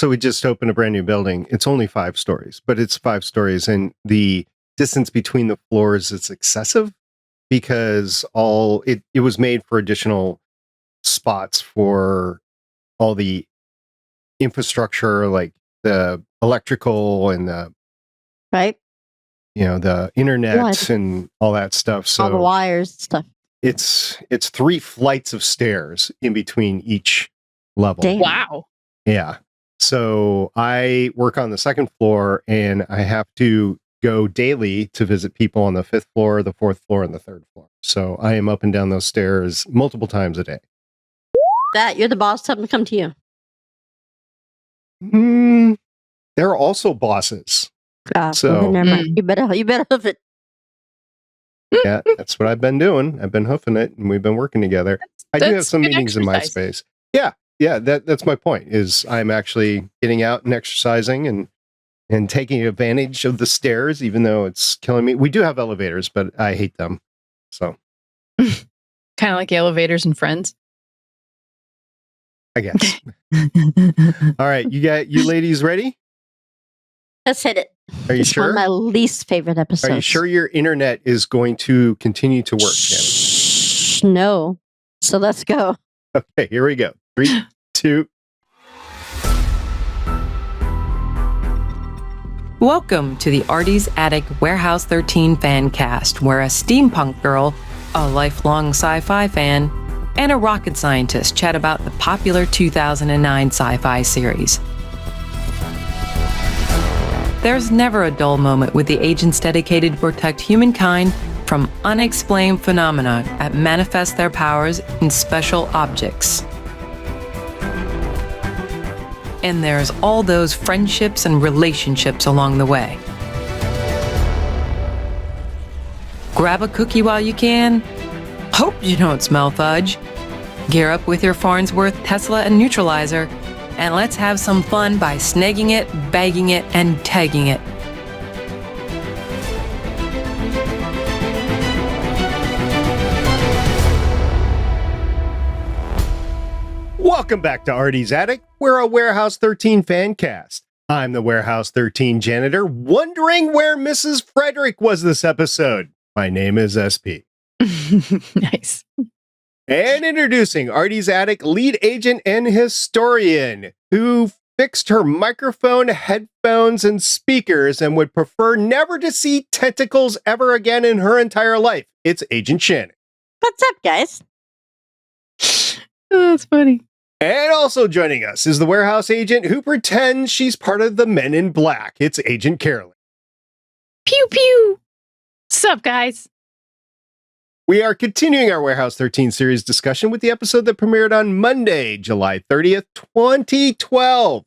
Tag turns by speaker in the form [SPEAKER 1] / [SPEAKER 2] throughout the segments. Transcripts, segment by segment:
[SPEAKER 1] So we just opened a brand new building. It's only 5 stories, but it's 5 stories, and the distance between the floors is excessive because it was made for additional spots for all the infrastructure, like the electrical and the
[SPEAKER 2] right,
[SPEAKER 1] the internet and all that stuff. So
[SPEAKER 2] all the wires and stuff.
[SPEAKER 1] It's 3 flights of stairs in between each level.
[SPEAKER 2] Damn.
[SPEAKER 3] Wow.
[SPEAKER 1] Yeah. So I work on the 2nd floor, and I have to go daily to visit people on the 5th floor, the 4th floor, and the 3rd floor. So I am up and down those stairs multiple times a day.
[SPEAKER 2] That you're the boss, tell them to come to you.
[SPEAKER 1] They're also bosses.
[SPEAKER 2] So never mind. You better hoof it.
[SPEAKER 1] Yeah, that's what I've been doing. I've been hoofing it, and we've been working together. I do have some meetings in my space. Yeah, that's my point, is I'm actually getting out and exercising and taking advantage of the stairs, even though it's killing me. We do have elevators, but I hate them. So
[SPEAKER 3] kind of like elevators and Friends,
[SPEAKER 1] I guess. All right, you ladies ready?
[SPEAKER 2] Let's hit it.
[SPEAKER 1] Are you
[SPEAKER 2] It's
[SPEAKER 1] sure?
[SPEAKER 2] one of my least favorite episodes.
[SPEAKER 1] Are you sure your internet is going to continue to work, Shannon?
[SPEAKER 2] No. So let's go.
[SPEAKER 1] Okay, here we go. 3, 2.
[SPEAKER 4] Welcome to the Artie's Attic Warehouse 13 Fancast, where a steampunk girl, a lifelong sci-fi fan, and a rocket scientist chat about the popular 2009 sci-fi series. There's never a dull moment with the agents dedicated to protect humankind from unexplained phenomena that manifest their powers in special objects. And there's all those friendships and relationships along the way. Grab a cookie while you can. Hope you don't smell fudge. Gear up with your Farnsworth, Tesla, and Neutralizer, and let's have some fun by snagging it, bagging it, and tagging it.
[SPEAKER 1] Welcome back to Artie's Attic. We're a Warehouse 13 fan cast. I'm the Warehouse 13 janitor, wondering where Mrs. Frederick was this episode. My name is SP.
[SPEAKER 3] Nice.
[SPEAKER 1] And introducing Artie's Attic lead agent and historian, who fixed her microphone, headphones, and speakers and would prefer never to see tentacles ever again in her entire life. It's Agent Shannon.
[SPEAKER 2] What's up, guys?
[SPEAKER 3] Oh, that's funny.
[SPEAKER 1] And also joining us is the warehouse agent who pretends she's part of the Men in Black. It's Agent Carolyn.
[SPEAKER 3] Pew pew. What's up, guys?
[SPEAKER 1] We are continuing our Warehouse 13 series discussion with the episode that premiered on Monday, July 30th, 2012.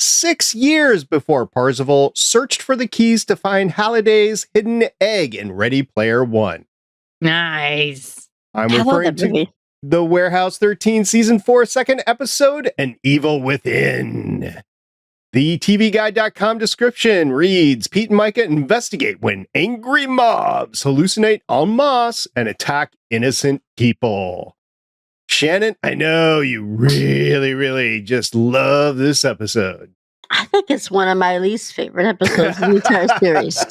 [SPEAKER 1] 6 years before Parzival searched for the keys to find Halliday's hidden egg in Ready Player One.
[SPEAKER 3] Nice.
[SPEAKER 1] I'm referring to the Warehouse 13 Season 4 second episode, An Evil Within. The TVGuide.com description reads, Pete and Myka investigate when angry mobs hallucinate en masse and attack innocent people. Shannon, I know you really, really just love this episode.
[SPEAKER 2] I think it's one of my least favorite episodes of the entire series.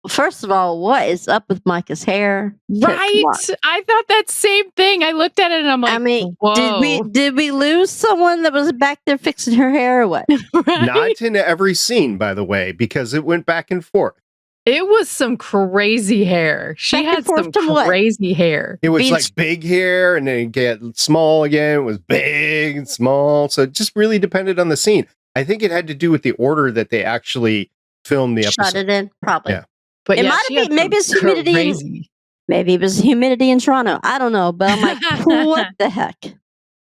[SPEAKER 2] First of all, what is up with Myka's hair?
[SPEAKER 3] Right? I thought that same thing. I looked at it and I'm like,
[SPEAKER 2] I mean,
[SPEAKER 3] whoa.
[SPEAKER 2] did we lose someone that was back there fixing her hair or what?
[SPEAKER 3] Right?
[SPEAKER 1] Not in every scene, by the way, because it went back and forth.
[SPEAKER 3] It was some crazy hair. She had some crazy hair.
[SPEAKER 1] It was like big hair and then it get small again. It was big and small. So it just really depended on the scene. I think it had to do with the order that they actually filmed the episode.
[SPEAKER 2] Shot it in, probably.
[SPEAKER 1] Yeah.
[SPEAKER 3] But
[SPEAKER 2] it might have been, maybe it's humidity. Maybe it was humidity in Toronto. I don't know, but I'm like, what the heck?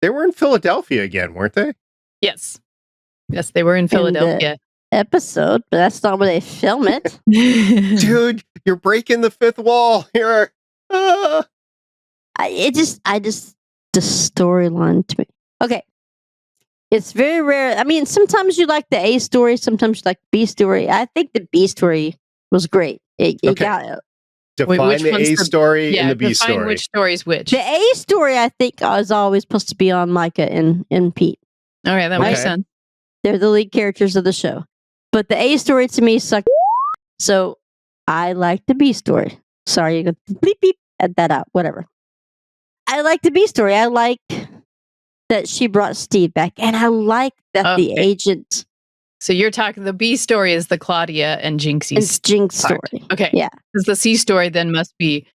[SPEAKER 1] They were in Philadelphia again, weren't they?
[SPEAKER 3] Yes. Yes, they were in Philadelphia.
[SPEAKER 2] Episode, but that's not where they film it.
[SPEAKER 1] Dude, you're breaking the fifth wall here.
[SPEAKER 2] The storyline to me. Okay. It's very rare. I mean, sometimes you like the A story, sometimes you like the B story. I think the B story was great. It got
[SPEAKER 1] Define the A story and the B story.
[SPEAKER 3] Define which story is which.
[SPEAKER 2] The A story, I think, is always supposed to be on Myka and Pete.
[SPEAKER 3] All right, that makes sense.
[SPEAKER 2] They're the lead characters of the show. But the A story to me sucked. So I like the B story. Sorry, you go bleep beep, add that out, whatever. I like the B story. I like that she brought Steve back, and I like that the agent.
[SPEAKER 3] So you're talking the B story is the Claudia and Jinxie.
[SPEAKER 2] It's Jinx story.
[SPEAKER 3] Okay.
[SPEAKER 2] Yeah.
[SPEAKER 3] Because the C story then must be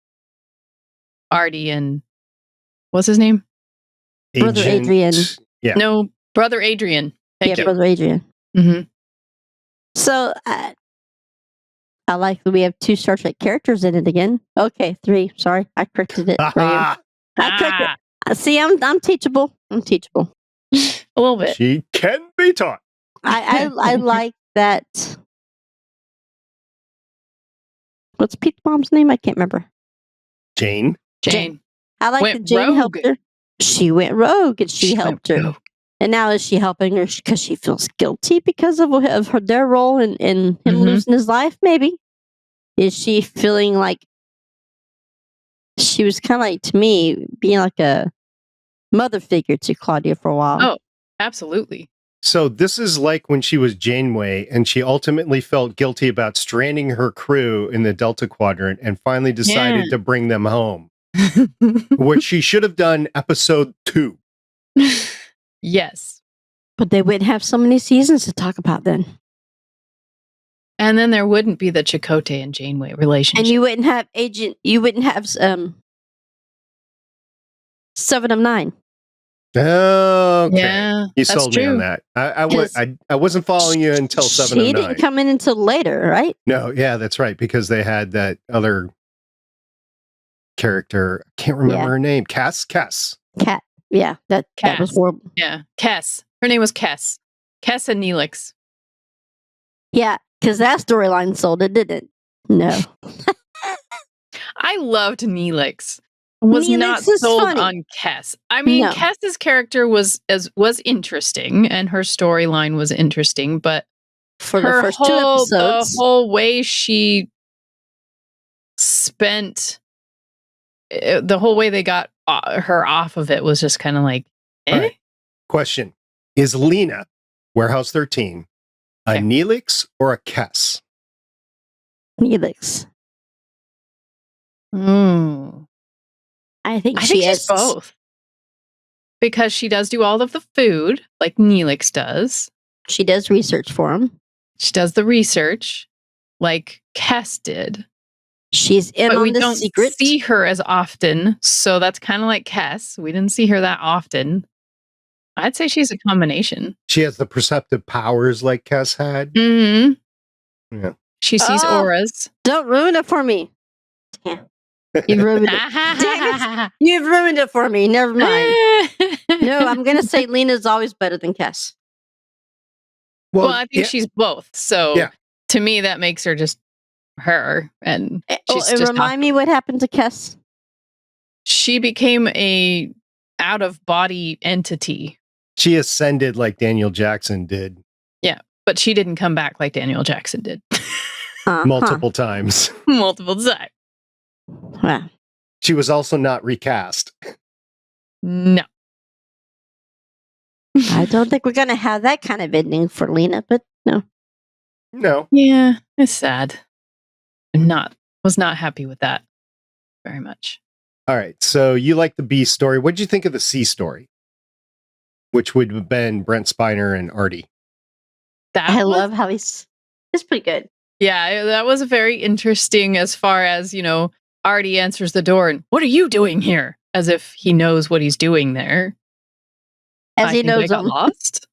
[SPEAKER 3] Artie and what's his name?
[SPEAKER 2] Brother Adrian.
[SPEAKER 1] Yeah.
[SPEAKER 3] No, Brother Adrian. Thank you.
[SPEAKER 2] Brother Adrian.
[SPEAKER 3] Mm-hmm. So
[SPEAKER 2] I like that we have 2 Star Trek characters in it again. Okay, 3. Sorry, I corrected it for you. I corrected it. See, I'm teachable. I'm teachable.
[SPEAKER 3] A little bit.
[SPEAKER 1] She can be taught.
[SPEAKER 2] I like that. What's Pete's mom's name? I can't remember.
[SPEAKER 1] Jane.
[SPEAKER 2] I like that Jane helped her. She went rogue and she helped her. Rogue. And now is she helping her because she feels guilty because of their role in him losing his life? Maybe. Is she feeling like she was kind of like, to me, being like a mother figure to Claudia for a while?
[SPEAKER 3] Oh, absolutely.
[SPEAKER 1] So this is like when she was Janeway and she ultimately felt guilty about stranding her crew in the Delta Quadrant and finally decided to bring them home, which she should have done episode 2.
[SPEAKER 3] Yes.
[SPEAKER 2] But they wouldn't have so many seasons to talk about then.
[SPEAKER 3] And then there wouldn't be the Chakotay and Janeway relationship.
[SPEAKER 2] And you wouldn't have 7 of 9.
[SPEAKER 1] Okay.
[SPEAKER 3] Yeah,
[SPEAKER 1] you sold me on that. I wasn't following you until 7 of 9.
[SPEAKER 2] She didn't come in until later, right?
[SPEAKER 1] No, yeah, that's right. Because they had that other character. I can't remember her name. Cass? Cat.
[SPEAKER 2] Yeah, that was horrible.
[SPEAKER 3] Yeah, Kess. Her name was Kess. Kess and Nelix.
[SPEAKER 2] Yeah, because that storyline sold it, didn't it? No.
[SPEAKER 3] I loved Nelix. Was not sold on Kess. I mean, Kess's character was interesting, and her storyline was interesting, but
[SPEAKER 2] for the first 2 episodes,
[SPEAKER 3] the whole way she spent, the whole way they got her off of it was just kind of like, eh?
[SPEAKER 1] Right. Question: is Leena, Warehouse 13, a Nelix or a Kess?
[SPEAKER 2] Nelix. I think she's
[SPEAKER 3] both. Because she does do all of the food, like Nelix does.
[SPEAKER 2] She does research for him.
[SPEAKER 3] She does the research, like Kess did.
[SPEAKER 2] She's in on the secret.
[SPEAKER 3] We don't see her as often, so that's kind of like Kess. We didn't see her that often. I'd say she's a combination.
[SPEAKER 1] She has the perceptive powers like Kess had.
[SPEAKER 3] Mm-hmm.
[SPEAKER 1] Yeah.
[SPEAKER 3] She sees auras.
[SPEAKER 2] Don't ruin it for me. Yeah. You've ruined it. Damn it. You've ruined it for me. Never mind. No, I'm going to say Leena's always better than Kess.
[SPEAKER 3] Well, I think she's both. So to me, that makes her just her. And she's just
[SPEAKER 2] remind me what happened to Kess.
[SPEAKER 3] She became a out-of-body entity.
[SPEAKER 1] She ascended like Daniel Jackson did.
[SPEAKER 3] Yeah, but she didn't come back like Daniel Jackson did.
[SPEAKER 1] Multiple times.
[SPEAKER 3] Multiple times.
[SPEAKER 2] Wow.
[SPEAKER 1] She was also not recast.
[SPEAKER 3] No.
[SPEAKER 2] I don't think we're going to have that kind of ending for Leena, but no.
[SPEAKER 1] No.
[SPEAKER 3] Yeah, it's sad. Was not happy with that very much.
[SPEAKER 1] All right, so you like the B story. What did you think of the C story? Which would have been Brent Spiner and Artie.
[SPEAKER 2] I love how it's pretty good.
[SPEAKER 3] Yeah, that was very interesting as far as, Artie answers the door and, what are you doing here? As if he knows what he's doing there.
[SPEAKER 2] As he knows
[SPEAKER 3] got lost.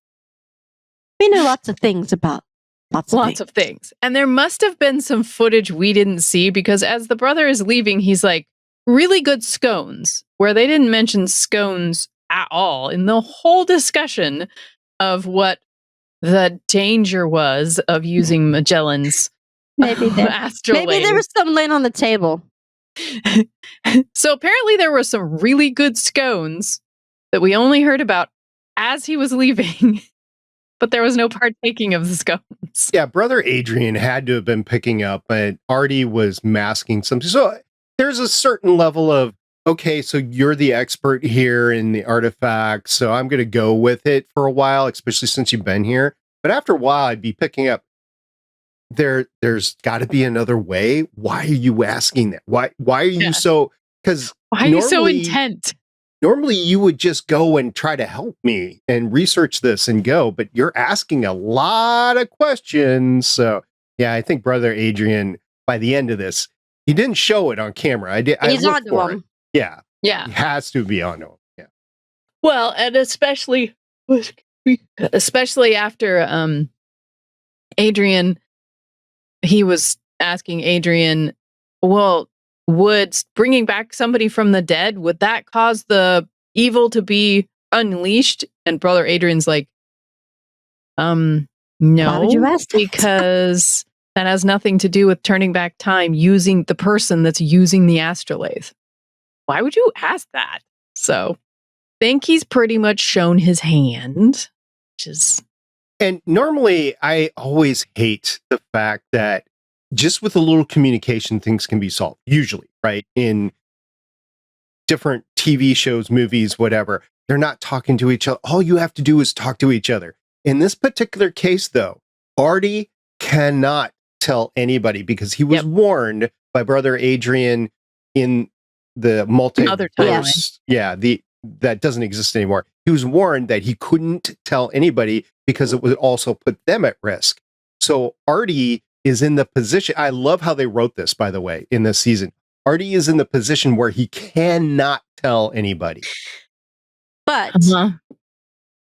[SPEAKER 2] We know lots of things about lots
[SPEAKER 3] of things. And there must have been some footage we didn't see because as the brother is leaving, he's like, really good scones, where they didn't mention scones at all in the whole discussion of what the danger was of using Magellan's astral
[SPEAKER 2] Maybe there was some laying on the table.
[SPEAKER 3] So apparently there were some really good scones that we only heard about as he was leaving, but there was no partaking of the scones.
[SPEAKER 1] Yeah, Brother Adrian had to have been picking up, but Artie was masking something. So there's a certain level of, okay, so you're the expert here in the artifacts, so I'm going to go with it for a while, especially since you've been here. But after a while, I'd be picking up, there's got to be another way. Why are you asking that? Why are you so... Because
[SPEAKER 3] why are you so intent?
[SPEAKER 1] Normally, you would just go and try to help me and research this and go, but you're asking a lot of questions. So, yeah, I think Brother Adrian, by the end of this, he didn't show it on camera.
[SPEAKER 2] He's on to him.
[SPEAKER 1] Yeah.
[SPEAKER 3] Yeah.
[SPEAKER 1] He has to be on to him. Yeah.
[SPEAKER 3] Well, and especially after Adrian, he was asking Adrian, well, would bringing back somebody from the dead, would that cause the evil to be unleashed? And Brother Adrian's like, no,
[SPEAKER 2] why would you ask that?
[SPEAKER 3] because that has nothing to do with turning back time using the person that's using the astrolabe. Why would you ask that? So, think he's pretty much shown his hand, which is...
[SPEAKER 1] And normally, I always hate the fact that just with a little communication, things can be solved. Usually, right? In different TV shows, movies, whatever, they're not talking to each other. All you have to do is talk to each other. In this particular case, though, Artie cannot tell anybody because he was warned by Brother Adrian in the multiverse. Yeah, that doesn't exist anymore. He was warned that he couldn't tell anybody because it would also put them at risk. So Artie is in the position... I love how they wrote this, by the way, in this season. Artie is in the position where he cannot tell anybody.
[SPEAKER 2] But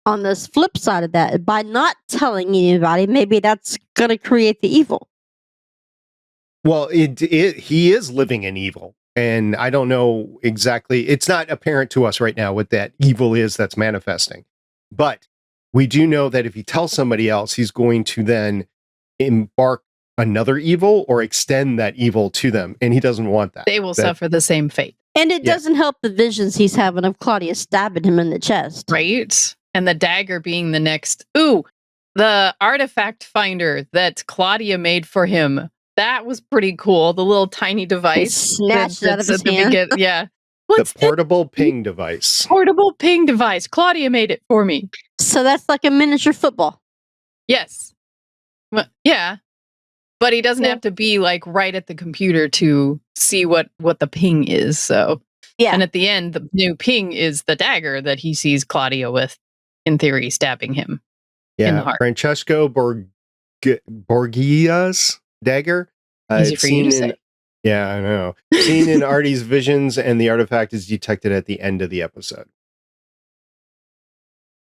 [SPEAKER 2] on this flip side of that, by not telling anybody, maybe that's going to create the evil.
[SPEAKER 1] Well, he is living in evil. And I don't know exactly... It's not apparent to us right now what that evil is that's manifesting. But we do know that if he tells somebody else, he's going to then embark another evil or extend that evil to them, and he doesn't want that.
[SPEAKER 3] They will suffer the same fate.
[SPEAKER 2] And it doesn't help the visions he's having of Claudia stabbing him in the chest.
[SPEAKER 3] Right? And the dagger being the next... Ooh, the artifact finder that Claudia made for him. That was pretty cool. The little tiny device.
[SPEAKER 2] Snatched it out of his hand.
[SPEAKER 3] Yeah.
[SPEAKER 1] What's the portable ping device?
[SPEAKER 3] Portable ping device. Claudia made it for me.
[SPEAKER 2] So that's like a miniature football.
[SPEAKER 3] Yes. Well, yeah. But he doesn't have to be like right at the computer to see what the ping is. So, and at the end, the new ping is the dagger that he sees Claudia with, in theory, stabbing him in the heart.
[SPEAKER 1] Francesco Borgia's dagger.
[SPEAKER 3] Easy for you to say.
[SPEAKER 1] Yeah, I know. Seen in Artie's visions, and the artifact is detected at the end of the episode.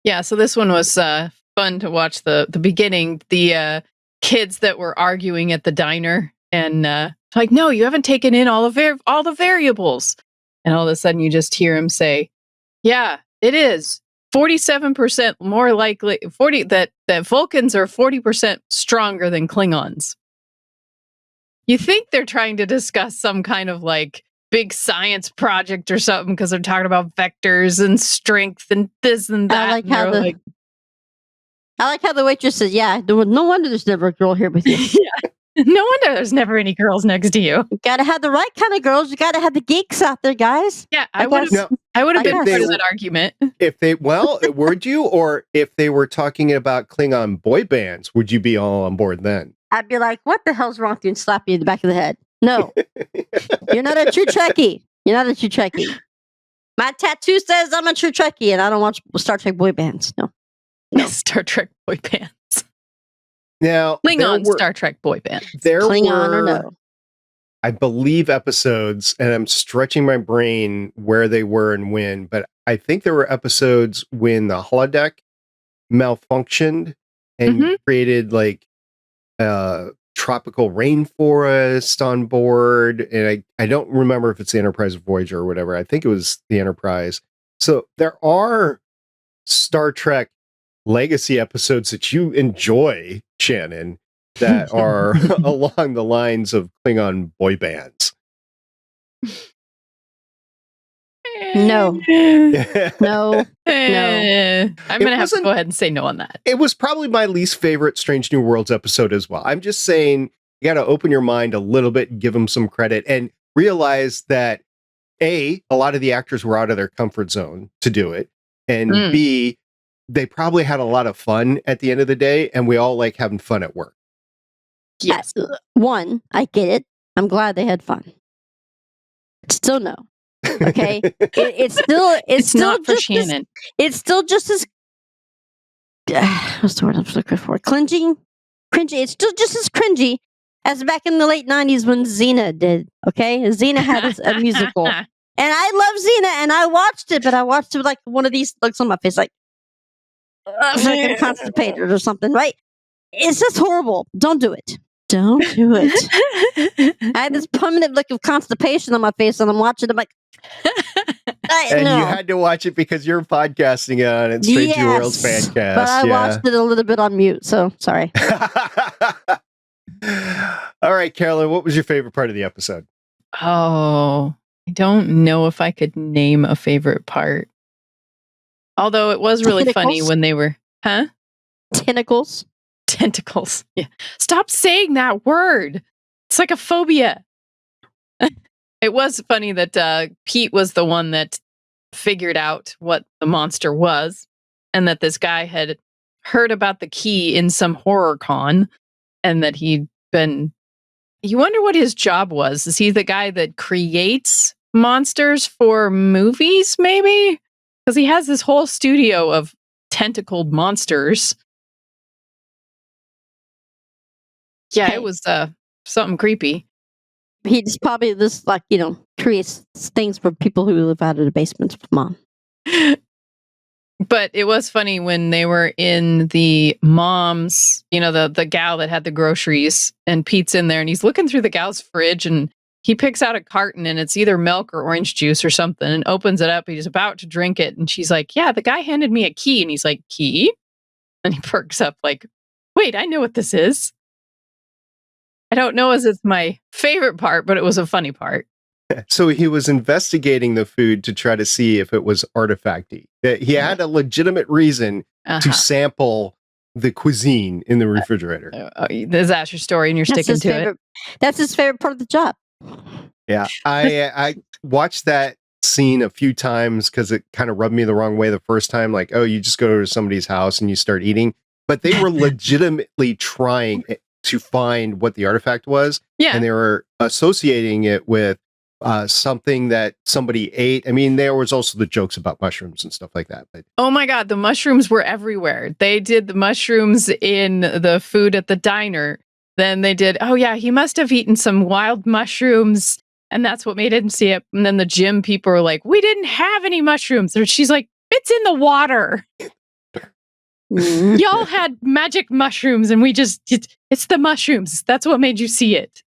[SPEAKER 3] Yeah, so this one was fun to watch the beginning. The kids that were arguing at the diner and like, no, you haven't taken in all the variables. And all of a sudden you just hear him say, yeah, it is 47% more likely that Vulcans are 40% stronger than Klingons. You think they're trying to discuss some kind of like big science project or something because they're talking about vectors and strength and this and that.
[SPEAKER 2] I like how the waitress says, yeah, no wonder there's never a girl here with you.
[SPEAKER 3] Yeah. No wonder there's never any girls next to you.
[SPEAKER 2] You gotta have the right kind of girls. You gotta have the geeks out there, guys.
[SPEAKER 3] Yeah, I would have been part of that argument.
[SPEAKER 1] Would you? Or if they were talking about Klingon boy bands, would you be all on board then?
[SPEAKER 2] I'd be like, what the hell's wrong with you? And slap you in the back of the head. No. You're not a true Trekkie. You're not a true Trekkie. My tattoo says I'm a true Trekkie and I don't watch Star Trek boy bands. No.
[SPEAKER 3] Star Trek boy bands.
[SPEAKER 1] Now,
[SPEAKER 3] Klingon Star Trek boy bands.
[SPEAKER 2] Klingon or no?
[SPEAKER 1] I believe episodes, and I'm stretching my brain where they were and when, but I think there were episodes when the holodeck malfunctioned and created like tropical rainforest on board. And I don't remember if it's the Enterprise or Voyager or whatever. I think it was the Enterprise. So there are Star Trek legacy episodes that you enjoy, Shannon, that are along the lines of Klingon boy bands.
[SPEAKER 2] No. No.
[SPEAKER 3] I'm going to have to go ahead and say no on that.
[SPEAKER 1] It was probably my least favorite Strange New Worlds episode as well. I'm just saying, you got to open your mind a little bit and give them some credit. And realized that A, a lot of the actors were out of their comfort zone to do it, and B, they probably had a lot of fun at the end of the day, and we all like having fun at work.
[SPEAKER 2] Yes. One, I get it. I'm glad they had fun. Still no. Okay. It's still
[SPEAKER 3] not for Shannon.
[SPEAKER 2] It's still just as what's the word I'm looking for? Cringy. It's still just as cringy as back in the late 90s when Xena did. Okay, Xena had a musical, and I love Xena, and I watched it, but I watched it with like one of these looks on my face, like I'm constipated or something. Right? It's just horrible. Don't do it. Don't do it. I had this permanent look of constipation on my face, and I'm watching. I'm like,
[SPEAKER 1] and you had to watch it because you're podcasting on it. Strange New Worlds Fancast.
[SPEAKER 2] But I watched it a little bit on mute, so sorry.
[SPEAKER 1] All right, Carolyn, what was your favorite part of the episode?
[SPEAKER 3] Oh, I don't know if I could name a favorite part. Although it was really funny when they were,
[SPEAKER 2] Tentacles.
[SPEAKER 3] Tentacles. Yeah. Stop saying that word. It's like a phobia. It was funny that Pete was the one that figured out what the monster was, and that this guy had heard about the key in some horror con, and that you wonder what his job was. Is he the guy that creates monsters for movies, maybe? Because he has this whole studio of tentacled monsters. Yeah, it was something creepy.
[SPEAKER 2] He just probably creates things for people who live out of the basements with mom.
[SPEAKER 3] But it was funny when they were in the mom's, the gal that had the groceries, and Pete's in there and he's looking through the gal's fridge and he picks out a carton and it's either milk or orange juice or something, and opens it up. He's about to drink it. And she's like, yeah, the guy handed me a key. And he's like, key? And he perks up like, wait, I know what this is. I don't know as it's my favorite part, but it was a funny part.
[SPEAKER 1] So he was investigating the food to try to see if it was artifacty. He had a legitimate reason to sample the cuisine in the refrigerator.
[SPEAKER 3] Is that your story and you're sticking to it?
[SPEAKER 2] That's his favorite part of the job.
[SPEAKER 1] Yeah. I watched that scene a few times because it kind of rubbed me the wrong way the first time. Like, oh, you just go to somebody's house and you start eating. But they were legitimately trying to find what the artifact was. Yeah. And they were associating it with something that somebody ate. I mean, there was also the jokes about mushrooms and stuff like that. But
[SPEAKER 3] oh my God, the mushrooms were everywhere. They did the mushrooms in the food at the diner. Then they did, oh yeah, he must have eaten some wild mushrooms, and that's what made him see it. And then the gym people were like, we didn't have any mushrooms. Or she's like, it's in the water. Y'all had magic mushrooms and it's the mushrooms. That's what made you see it.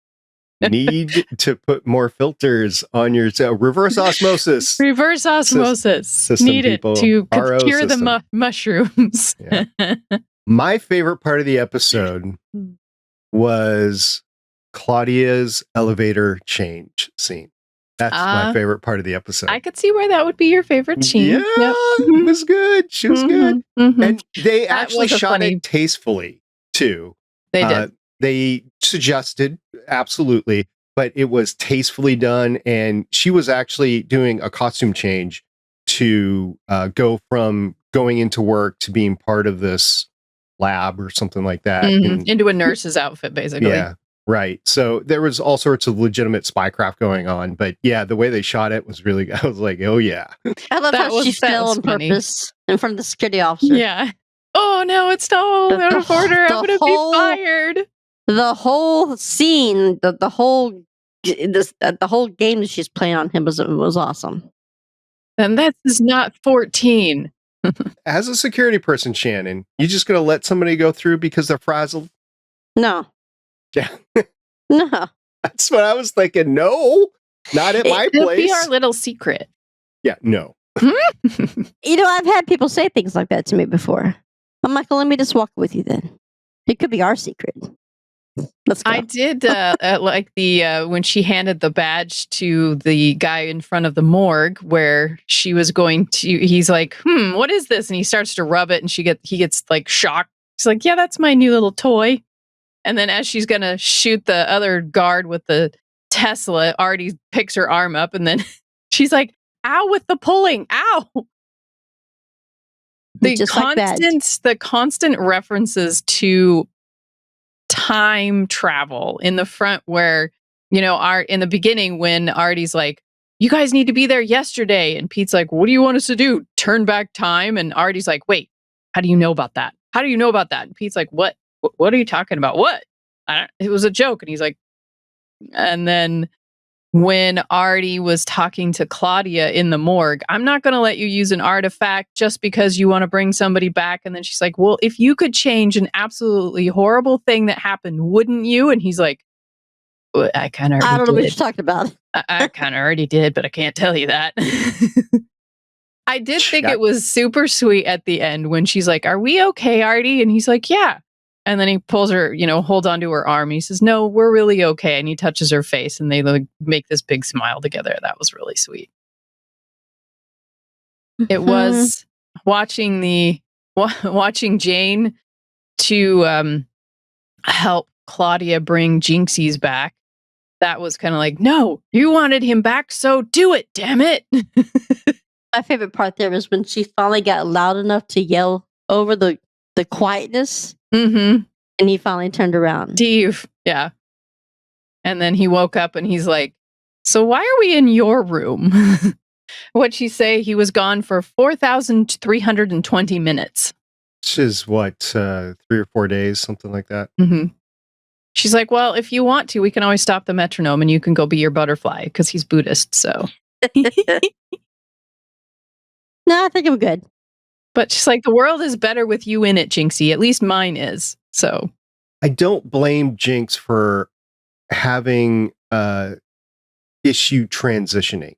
[SPEAKER 1] Need to put more filters on your reverse osmosis.
[SPEAKER 3] Reverse osmosis
[SPEAKER 1] system,
[SPEAKER 3] needed
[SPEAKER 1] people.
[SPEAKER 3] To
[SPEAKER 1] RO
[SPEAKER 3] cure
[SPEAKER 1] system.
[SPEAKER 3] the mushrooms.
[SPEAKER 1] Yeah. My favorite part of the episode was Claudia's elevator change scene. That's my favorite part of the episode.
[SPEAKER 3] I could see where that would be your favorite scene.
[SPEAKER 1] Yeah, it was good. She was good. Mm-hmm. And they actually shot it tastefully, too.
[SPEAKER 3] They did.
[SPEAKER 1] They suggested, absolutely, but it was tastefully done. And she was actually doing a costume change to go from going into work to being part of this lab or something like that.
[SPEAKER 3] And, into a nurse's outfit, basically.
[SPEAKER 1] Yeah. Right. So there was all sorts of legitimate spycraft going on. But yeah, the way they shot it was really good. I was like, oh, yeah.
[SPEAKER 2] I love how she fell on purpose in front of the security officer.
[SPEAKER 3] Yeah. Oh, no, it's no out of order. I'm going to be fired.
[SPEAKER 2] The whole scene, the whole game that she's playing on him was awesome.
[SPEAKER 3] And that is not 14.
[SPEAKER 1] As a security person, Shannon, you just going to let somebody go through because they're frazzled?
[SPEAKER 2] No.
[SPEAKER 1] Yeah.
[SPEAKER 2] No.
[SPEAKER 1] That's what I was thinking. No, not at my place.
[SPEAKER 3] It'll be our little secret.
[SPEAKER 1] Yeah, no.
[SPEAKER 2] I've had people say things like that to me before. I'm like, well, let me just walk with you then. It could be our secret. Let's go.
[SPEAKER 3] I did like when she handed the badge to the guy in front of the morgue where she was going to, he's like, what is this? And he starts to rub it and he gets like shocked. He's like, yeah, that's my new little toy. And then as she's going to shoot the other guard with the Tesla, Artie picks her arm up and then she's like, ow with the pulling, ow. The constant references to time travel in the front where, in the beginning when Artie's like, you guys need to be there yesterday. And Pete's like, what do you want us to do? Turn back time? And Artie's like, wait, how do you know about that? How do you know about that? And Pete's like, what are you talking about? What? It was a joke. And he's like, and then when Artie was talking to Claudia in the morgue, I'm not going to let you use an artifact just because you want to bring somebody back. And then she's like, well, if you could change an absolutely horrible thing that happened, wouldn't you? And he's like, well, I kind of
[SPEAKER 2] I don't know what you're talking about.
[SPEAKER 3] I kind of already did, but I can't tell you that. I did think it was super sweet at the end when she's like, are we okay, Artie? And he's like, yeah. And then he pulls her, hold onto her arm. And he says, no, we're really okay. And he touches her face and they make this big smile together. That was really sweet. It was watching Jane to help Claudia bring Jinxies back. That was kind of like, no, you wanted him back, so do it, damn it.
[SPEAKER 2] My favorite part there was when she finally got loud enough to yell over the quietness.
[SPEAKER 3] Mm-hmm.
[SPEAKER 2] And he finally turned around.
[SPEAKER 3] Steve, yeah. And then he woke up and he's like, so why are we in your room? What'd she say? He was gone for 4,320 minutes.
[SPEAKER 1] Which is 3 or 4 days, something like that.
[SPEAKER 3] Mm-hmm. She's like, well, if you want to, we can always stop the metronome and you can go be your butterfly because he's Buddhist, so.
[SPEAKER 2] No, I think I'm good.
[SPEAKER 3] But she's like, the world is better with you in it, Jinxie. At least mine is. So
[SPEAKER 1] I don't blame Jinx for having issue transitioning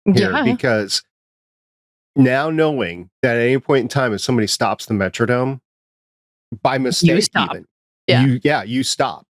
[SPEAKER 1] here because now knowing that at any point in time, if somebody stops the metronome by mistake,
[SPEAKER 3] you stop.
[SPEAKER 1] You stop.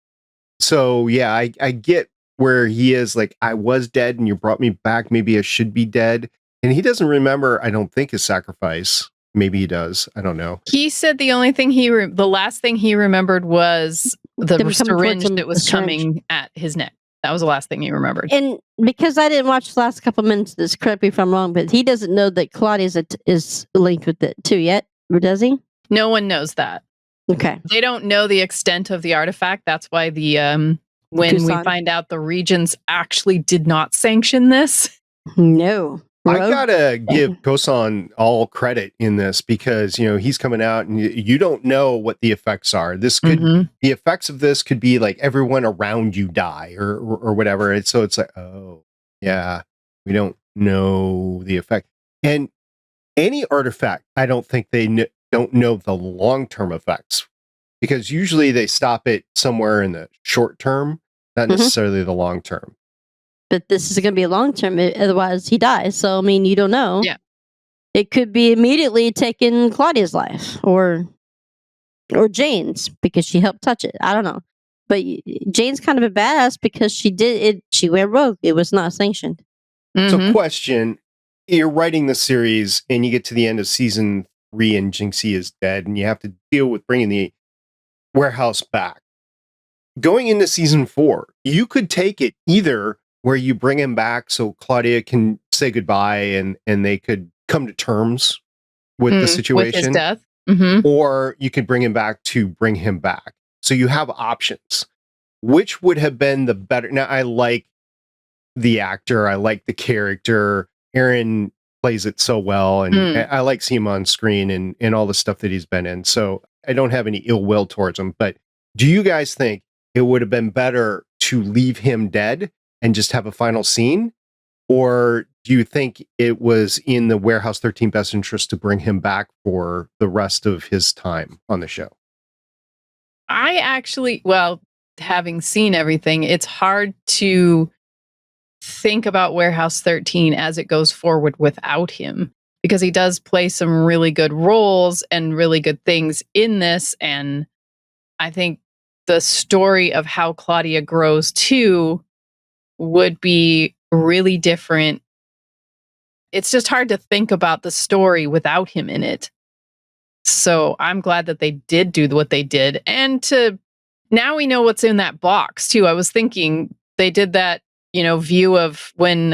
[SPEAKER 1] So yeah, I get where he is like, I was dead and you brought me back. Maybe I should be dead. And he doesn't remember, I don't think, his sacrifice. Maybe he does. I don't know.
[SPEAKER 3] He said the only thing the last thing he remembered was the syringe that was coming at his neck. That was the last thing he remembered.
[SPEAKER 2] And because I didn't watch the last couple minutes of this, correct me if I'm wrong, but he doesn't know that Claudia is linked with it too yet, or does he?
[SPEAKER 3] No one knows that.
[SPEAKER 2] Okay.
[SPEAKER 3] They don't know the extent of the artifact. That's why when we find out the regents actually did not sanction this.
[SPEAKER 2] No.
[SPEAKER 1] I gotta give Kosan all credit in this because, he's coming out and you don't know what the effects are. This could, the effects of this could be like everyone around you die or whatever. And so it's like, oh yeah, we don't know the effect. And any artifact, I don't think they don't know the long-term effects because usually they stop it somewhere in the short term, not necessarily the long term.
[SPEAKER 2] But this is going to be a long term, otherwise he dies. So, I mean, you don't know.
[SPEAKER 3] Yeah.
[SPEAKER 2] It could be immediately taking Claudia's life or Jane's because she helped touch it. I don't know. But Jane's kind of a badass because she did it. She went rogue. It was not sanctioned.
[SPEAKER 1] So question, you're writing the series and you get to the end of season 3 and Jinxie is dead and you have to deal with bringing the warehouse back. Going into season 4, you could take it either where you bring him back so Claudia can say goodbye and they could come to terms with the situation.
[SPEAKER 3] With his death.
[SPEAKER 1] Or you could bring him back to bring him back. So you have options. Which would have been the better? Now, I like the actor. I like the character. Aaron plays it so well. And I like seeing him on screen and all the stuff that he's been in. So I don't have any ill will towards him. But do you guys think it would have been better to leave him dead and just have a final scene? Or do you think it was in the Warehouse 13 best interest to bring him back for the rest of his time on the show?
[SPEAKER 3] I actually, having seen everything, it's hard to think about Warehouse 13 as it goes forward without him because he does play some really good roles and really good things in this. And I think the story of how Claudia grows too would be really different. It's just hard to think about the story without him in it. So I'm glad that they did do what they did. And now we know what's in that box too. I was thinking they did that view of when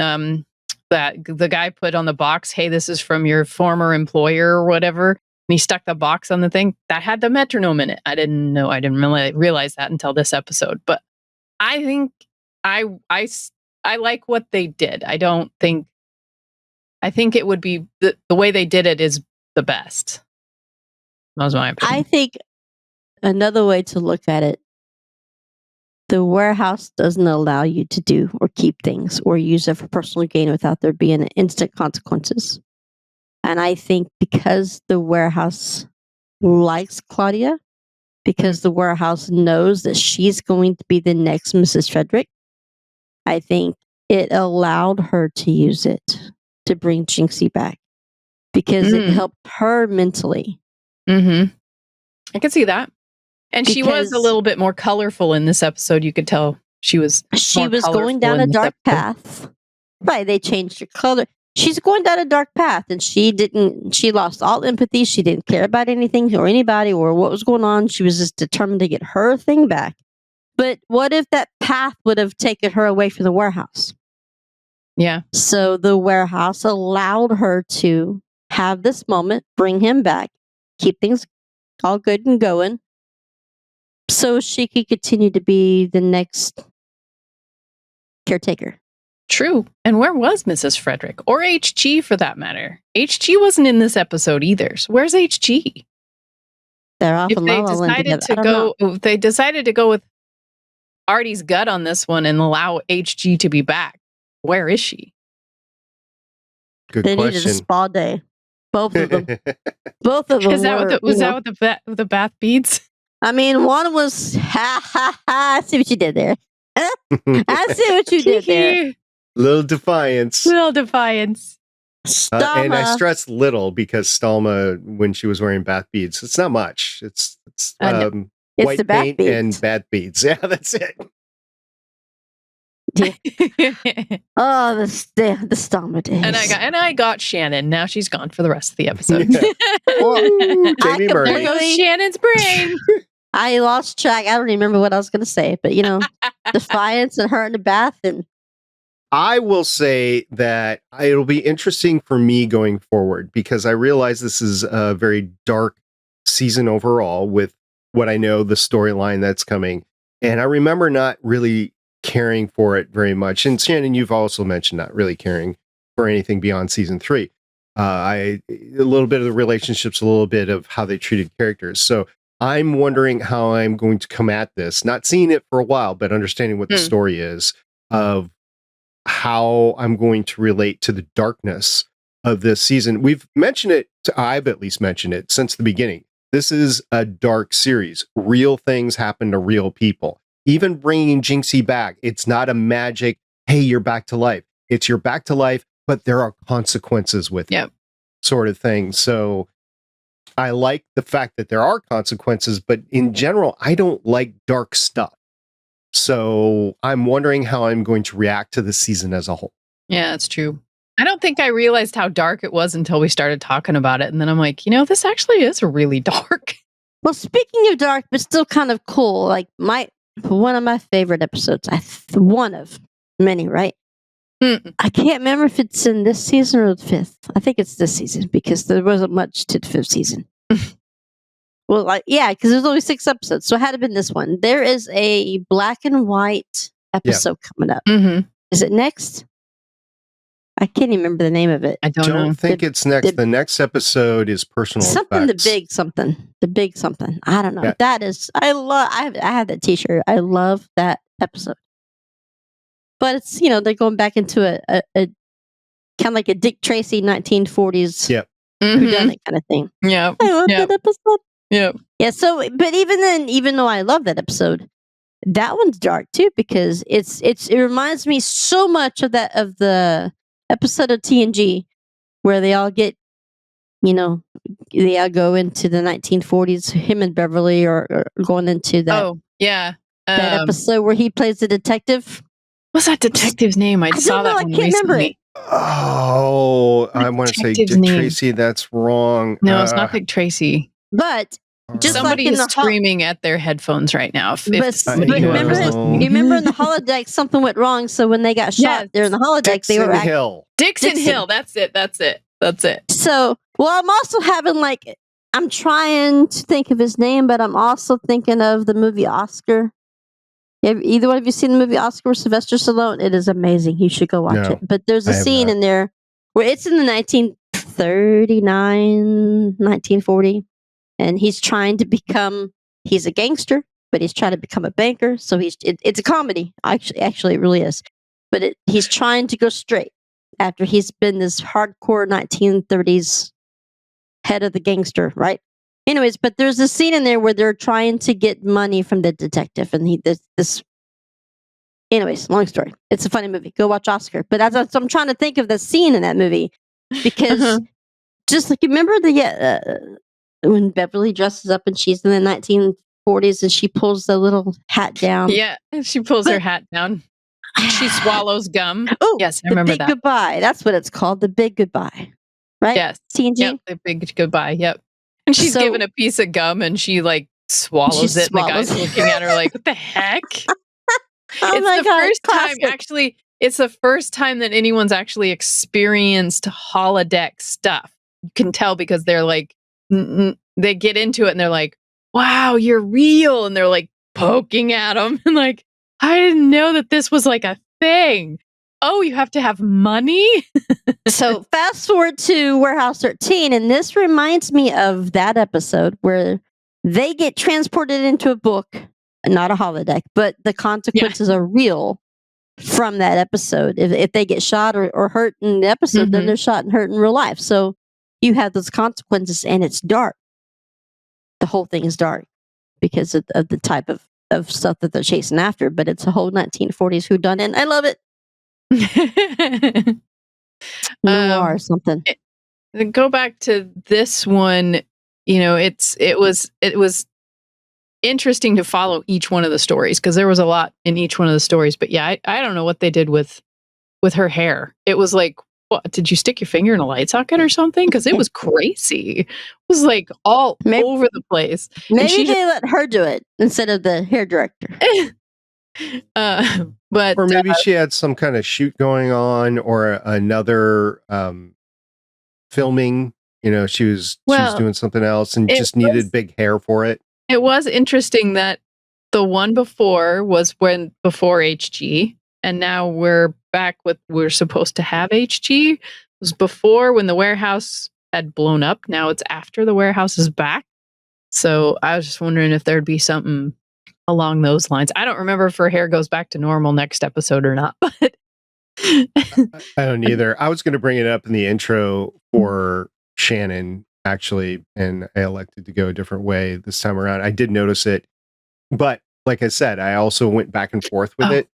[SPEAKER 3] that the guy put on the box, hey, this is from your former employer or whatever, and he stuck the box on the thing that had the metronome in it. I didn't really realize that until this episode, but I think I like what they did. I think it would be the way they did it is the best. That was my opinion.
[SPEAKER 2] I think another way to look at it, the warehouse doesn't allow you to do or keep things or use it for personal gain without there being instant consequences. And I think because the warehouse likes Claudia, because the warehouse knows that she's going to be the next Mrs. Frederick, I think it allowed her to use it to bring Jinxie back because it helped her mentally.
[SPEAKER 3] I can see that. And she was a little bit more colorful in this episode. You could tell she was
[SPEAKER 2] going down a dark path. Right. They changed her color. She's going down a dark path and she lost all empathy. She didn't care about anything or anybody or what was going on. She was just determined to get her thing back. But what if that path would have taken her away from the warehouse?
[SPEAKER 3] Yeah.
[SPEAKER 2] So the warehouse allowed her to have this moment, bring him back, keep things all good and going, so she could continue to be the next caretaker.
[SPEAKER 3] True. And where was Mrs. Frederick? Or HG for that matter? HG wasn't in this episode either. So where's HG?
[SPEAKER 2] They're off in La La Land together.
[SPEAKER 3] If they decided to go with Artie's gut on this one and allow HG to be back, where is she?
[SPEAKER 1] Good
[SPEAKER 2] question. They needed a spa day. Both of them. Both of them.
[SPEAKER 3] Was that with the bath beads?
[SPEAKER 2] I mean, one was I see what you did there. I see what you did there.
[SPEAKER 1] Little defiance.
[SPEAKER 2] Stalma.
[SPEAKER 1] And I stress little because Stalma, when she was wearing bath beads, it's not much. It's white
[SPEAKER 2] the
[SPEAKER 1] paint
[SPEAKER 2] beads.
[SPEAKER 1] and bath beads. Yeah, that's it.
[SPEAKER 2] Yeah. Oh, the Stalma days.
[SPEAKER 3] And I got Shannon. Now she's gone for the rest of the episode.
[SPEAKER 1] Woo, Jamie Murray.
[SPEAKER 3] There goes Shannon's brain.
[SPEAKER 2] I lost track. I don't remember what I was going to say, but defiance and her in the bath. And
[SPEAKER 1] I will say that it'll be interesting for me going forward because I realize this is a very dark season overall with what I know, the storyline that's coming. And I remember not really caring for it very much. And Shannon, you've also mentioned not really caring for anything beyond season 3. A little bit of the relationships, a little bit of how they treated characters. So I'm wondering how I'm going to come at this, not seeing it for a while, but understanding what the story is of how I'm going to relate to the darkness of this season. We've mentioned it, I've at least mentioned it since the beginning. This is a dark series. Real things happen to real people. Even bringing Jinxie back, it's not a magic, hey, you're back to life. It's you're back to life, but there are consequences with it, sort of thing. So I like the fact that there are consequences, but in general, I don't like dark stuff. So I'm wondering how I'm going to react to the season as a whole.
[SPEAKER 3] Yeah, that's true. I don't think I realized how dark it was until we started talking about it. And then I'm like, this actually is really dark.
[SPEAKER 2] Well, speaking of dark, but still kind of cool, like one of my favorite episodes, one of many, right? I can't remember if it's in this season or the 5th. I think it's this season because there wasn't much to the 5th season. Well, because there's only 6 episodes, so it had to have been this one. There is a black and white episode coming up. Is it next? I can't even remember the name of it.
[SPEAKER 1] I don't think it's next. The next episode is Personal
[SPEAKER 2] something.
[SPEAKER 1] Effects.
[SPEAKER 2] The big something. I don't know. Yeah. That is. I have that T-shirt. I love that episode. But it's they're going back into a kind of like a Dick Tracy 1940s whodunit kind of thing.
[SPEAKER 3] Yeah,
[SPEAKER 2] I love that episode.
[SPEAKER 3] Yeah.
[SPEAKER 2] So, but even then, even though I love that episode, that one's dark too because it reminds me so much of the episode of TNG where they all get, they all go into the 1940s. Him and Beverly are going into that.
[SPEAKER 3] Oh yeah,
[SPEAKER 2] that episode where he plays the detective.
[SPEAKER 3] What's that detective's name? I saw that one recently. Remember it.
[SPEAKER 1] Oh, I want to say Dick Tracy. That's wrong.
[SPEAKER 3] No, it's not Dick Tracy.
[SPEAKER 2] But Just
[SPEAKER 3] somebody
[SPEAKER 2] like
[SPEAKER 3] is screaming at their headphones right now.
[SPEAKER 2] Remember in the holodeck, something went wrong. So when they got shot there in the holodeck, they were
[SPEAKER 3] Dixon Hill. That's it.
[SPEAKER 2] So, I'm also having I'm trying to think of his name, but I'm also thinking of the movie Oscar. Either one of you seen the movie Oscar with Sylvester Stallone? It is amazing. You should go watch it. But there's a scene in there where it's in the 1939, 1940. And he's trying to he's a gangster, but he's trying to become a banker. So it's a comedy. Actually, it really is. But he's trying to go straight after he's been this hardcore 1930s head of the gangster, right? Anyways, but there's a scene in there where they're trying to get money from the detective. And anyways, long story. It's a funny movie. Go watch Oscar. But I'm trying to think of the scene in that movie because just like, remember when Beverly dresses up and she's in the 1940s and she pulls the little hat down.
[SPEAKER 3] Yeah, she pulls her hat down. She swallows gum.
[SPEAKER 2] Oh,
[SPEAKER 3] yes, I remember that.
[SPEAKER 2] The Big Goodbye. That's what it's called. The Big Goodbye. Right?
[SPEAKER 3] Yes.
[SPEAKER 2] TNG?
[SPEAKER 3] Yep, the Big Goodbye. Yep. And she's given a piece of gum and she swallows it. And the guy's looking at her like, what the heck? It's the first time that anyone's actually experienced holodeck stuff. You can tell because they're they get into it and they're like, wow, you're real. And they're poking at them and I didn't know that this was a thing. Oh, you have to have money?
[SPEAKER 2] So fast forward to Warehouse 13. And this reminds me of that episode where they get transported into a book, not a holodeck, but the consequences are real from that episode. If they get shot or hurt in the episode, then they're shot and hurt in real life. So you have those consequences and it's dark. The whole thing is dark because of the type of stuff that they're chasing after, but it's a whole 1940s whodunit. I love it. Noir or something.
[SPEAKER 3] Go back to this one. It was interesting to follow each one of the stories because there was a lot in each one of the stories. But yeah, I don't know what they did with her hair. It was what, did you stick your finger in a light socket or something? Because it was crazy. It was all over the place.
[SPEAKER 2] Maybe they let her do it instead of the hair director.
[SPEAKER 3] But
[SPEAKER 1] or maybe she had some kind of shoot going on or another filming. She was doing something else and just needed big hair for it.
[SPEAKER 3] It was interesting that the one before was before HG. And now we're back with we're supposed to have HG. It was before when the warehouse had blown up. Now it's after the warehouse is back. So I was just wondering if there'd be something along those lines. I don't remember if her hair goes back to normal next episode or not. But
[SPEAKER 1] I don't either. I was going to bring it up in the intro for Shannon, actually, and I elected to go a different way this time around. I did notice it. But like I said, I also went back and forth with it.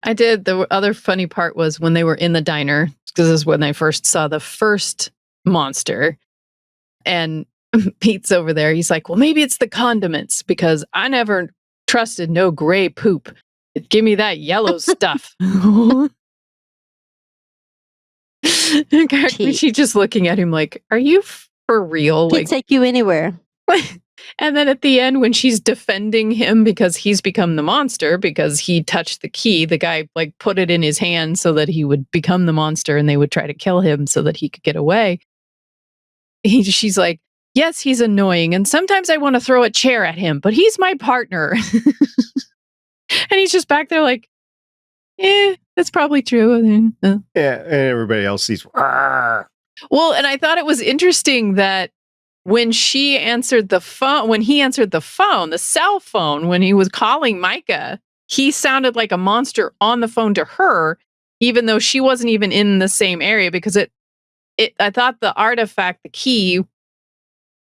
[SPEAKER 3] I did. The other funny part was when they were in the diner, because this is when I first saw the first monster. And Pete's over there. He's like, well, maybe it's the condiments because I never trusted no gray poop. Give me that yellow stuff. She's just looking at him like, are you for real?
[SPEAKER 2] He'd take you anywhere.
[SPEAKER 3] And then at the end, when she's defending him because he's become the monster because he touched the key, the guy put it in his hand so that he would become the monster and they would try to kill him so that he could get away. She's like, yes, he's annoying. And sometimes I want to throw a chair at him, but he's my partner. And he's just back there that's probably true.
[SPEAKER 1] Yeah. And everybody else sees. Argh.
[SPEAKER 3] Well, and I thought it was interesting that when he answered the phone, the cell phone, when he was calling Myka, he sounded like a monster on the phone to her, even though she wasn't even in the same area because I thought the artifact, the key,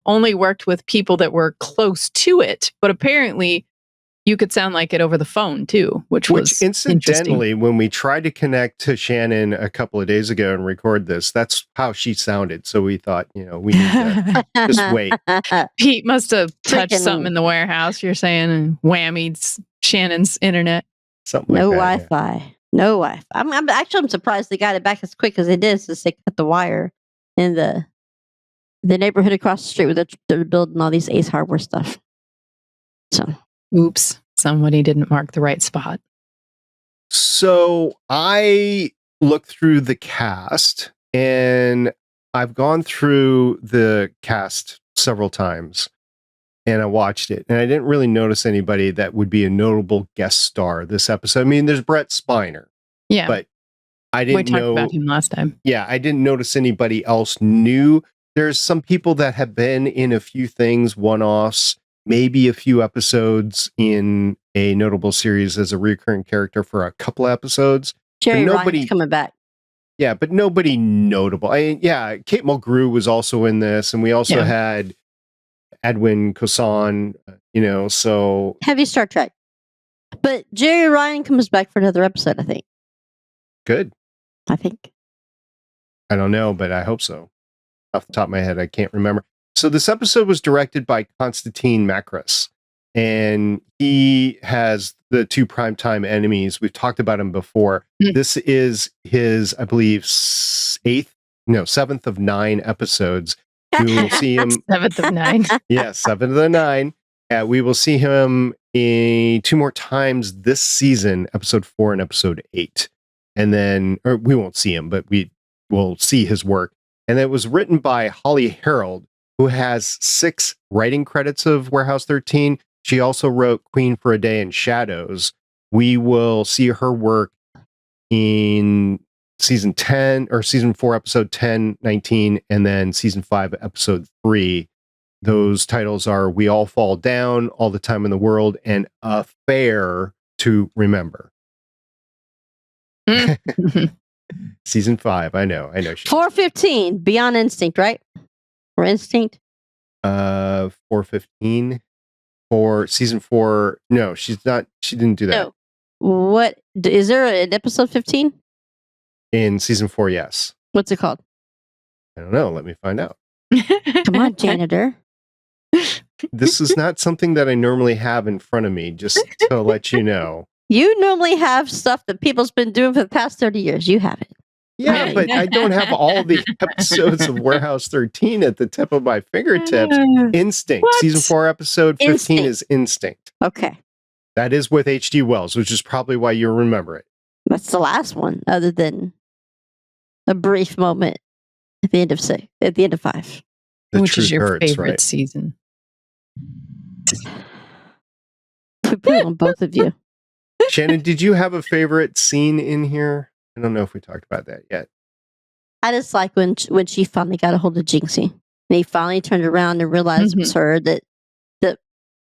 [SPEAKER 3] only worked with people that were close to it, but apparently you could sound like it over the phone too, which was
[SPEAKER 1] incidentally, when we tried to connect to Shannon a couple of days ago and record this, that's how she sounded. So we thought, we need to just wait.
[SPEAKER 3] Pete must have touched something in the warehouse, you're saying, and whammied Shannon's internet.
[SPEAKER 1] Something like
[SPEAKER 2] no
[SPEAKER 1] that.
[SPEAKER 2] Wi-Fi. Yeah. No Wi-Fi. I'm surprised they got it back as quick as it is. They cut the wire in the the neighborhood across the street where they're building all these Ace Hardware stuff. So,
[SPEAKER 3] oops, somebody didn't mark the right spot.
[SPEAKER 1] So I looked through the cast, and I've gone through the cast several times, and I watched it, and I didn't really notice anybody that would be a notable guest star this episode. I mean, there's Brett Spiner.
[SPEAKER 3] Yeah.
[SPEAKER 1] But I didn't know.
[SPEAKER 3] We talked about him last time.
[SPEAKER 1] Yeah, I didn't notice anybody else new. There's some people that have been in a few things, one-offs, maybe a few episodes in a notable series as a recurring character for a couple of episodes.
[SPEAKER 2] Jerry Ryan's coming back.
[SPEAKER 1] Yeah, but nobody notable. Kate Mulgrew was also in this, and we also had Edwin Kosan, so...
[SPEAKER 2] Heavy Star Trek. But Jerry Ryan comes back for another episode, I think.
[SPEAKER 1] Good.
[SPEAKER 2] I think.
[SPEAKER 1] I don't know, but I hope so. Off the top of my head, I can't remember. So this episode was directed by Konstantin Makris, and he has the two primetime enemies. We've talked about him before. This is his, I believe, seventh of 9 episodes. We will see him.
[SPEAKER 3] 7th of 9.
[SPEAKER 1] Yeah, 7th of 9. We will see him 2 more times this season, episode 4 and episode 8. And then, or we won't see him, but we will see his work. And it was written by Holly Harold, who has 6 writing credits of Warehouse 13. She also wrote Queen for a Day and Shadows. We will see her work in season 10 or season 4, episode 10, 19, and then season 5, episode 3. Those titles are We All Fall Down, All the Time in the World, and A Fair to Remember. Season 5, I know.
[SPEAKER 2] 415, Beyond Instinct, right? Or Instinct?
[SPEAKER 1] 415 for season 4. No, she's not. She didn't do that.
[SPEAKER 2] No. What is there an episode 15?
[SPEAKER 1] In season 4, yes.
[SPEAKER 2] What's it called?
[SPEAKER 1] I don't know. Let me find out.
[SPEAKER 2] Come on, janitor.
[SPEAKER 1] This is not something that I normally have in front of me, just to let you know.
[SPEAKER 2] You normally have stuff that people's been doing for the past 30 years. You have it.
[SPEAKER 1] Yeah, but I don't have all the episodes of Warehouse 13 at the tip of my fingertips. Instinct.
[SPEAKER 3] What?
[SPEAKER 1] Season 4, episode 15 is Instinct.
[SPEAKER 2] Okay.
[SPEAKER 1] That is with H.G. Wells, which is probably why you remember it.
[SPEAKER 2] That's the last one, other than a brief moment at the end of 5.
[SPEAKER 3] Which is your favorite season?
[SPEAKER 2] We put it on both of you.
[SPEAKER 1] Shannon, did you have a favorite scene in here? I don't know if we talked about that yet.
[SPEAKER 2] I just like when she finally got a hold of Jinxie. And he finally turned around and realized it was her, that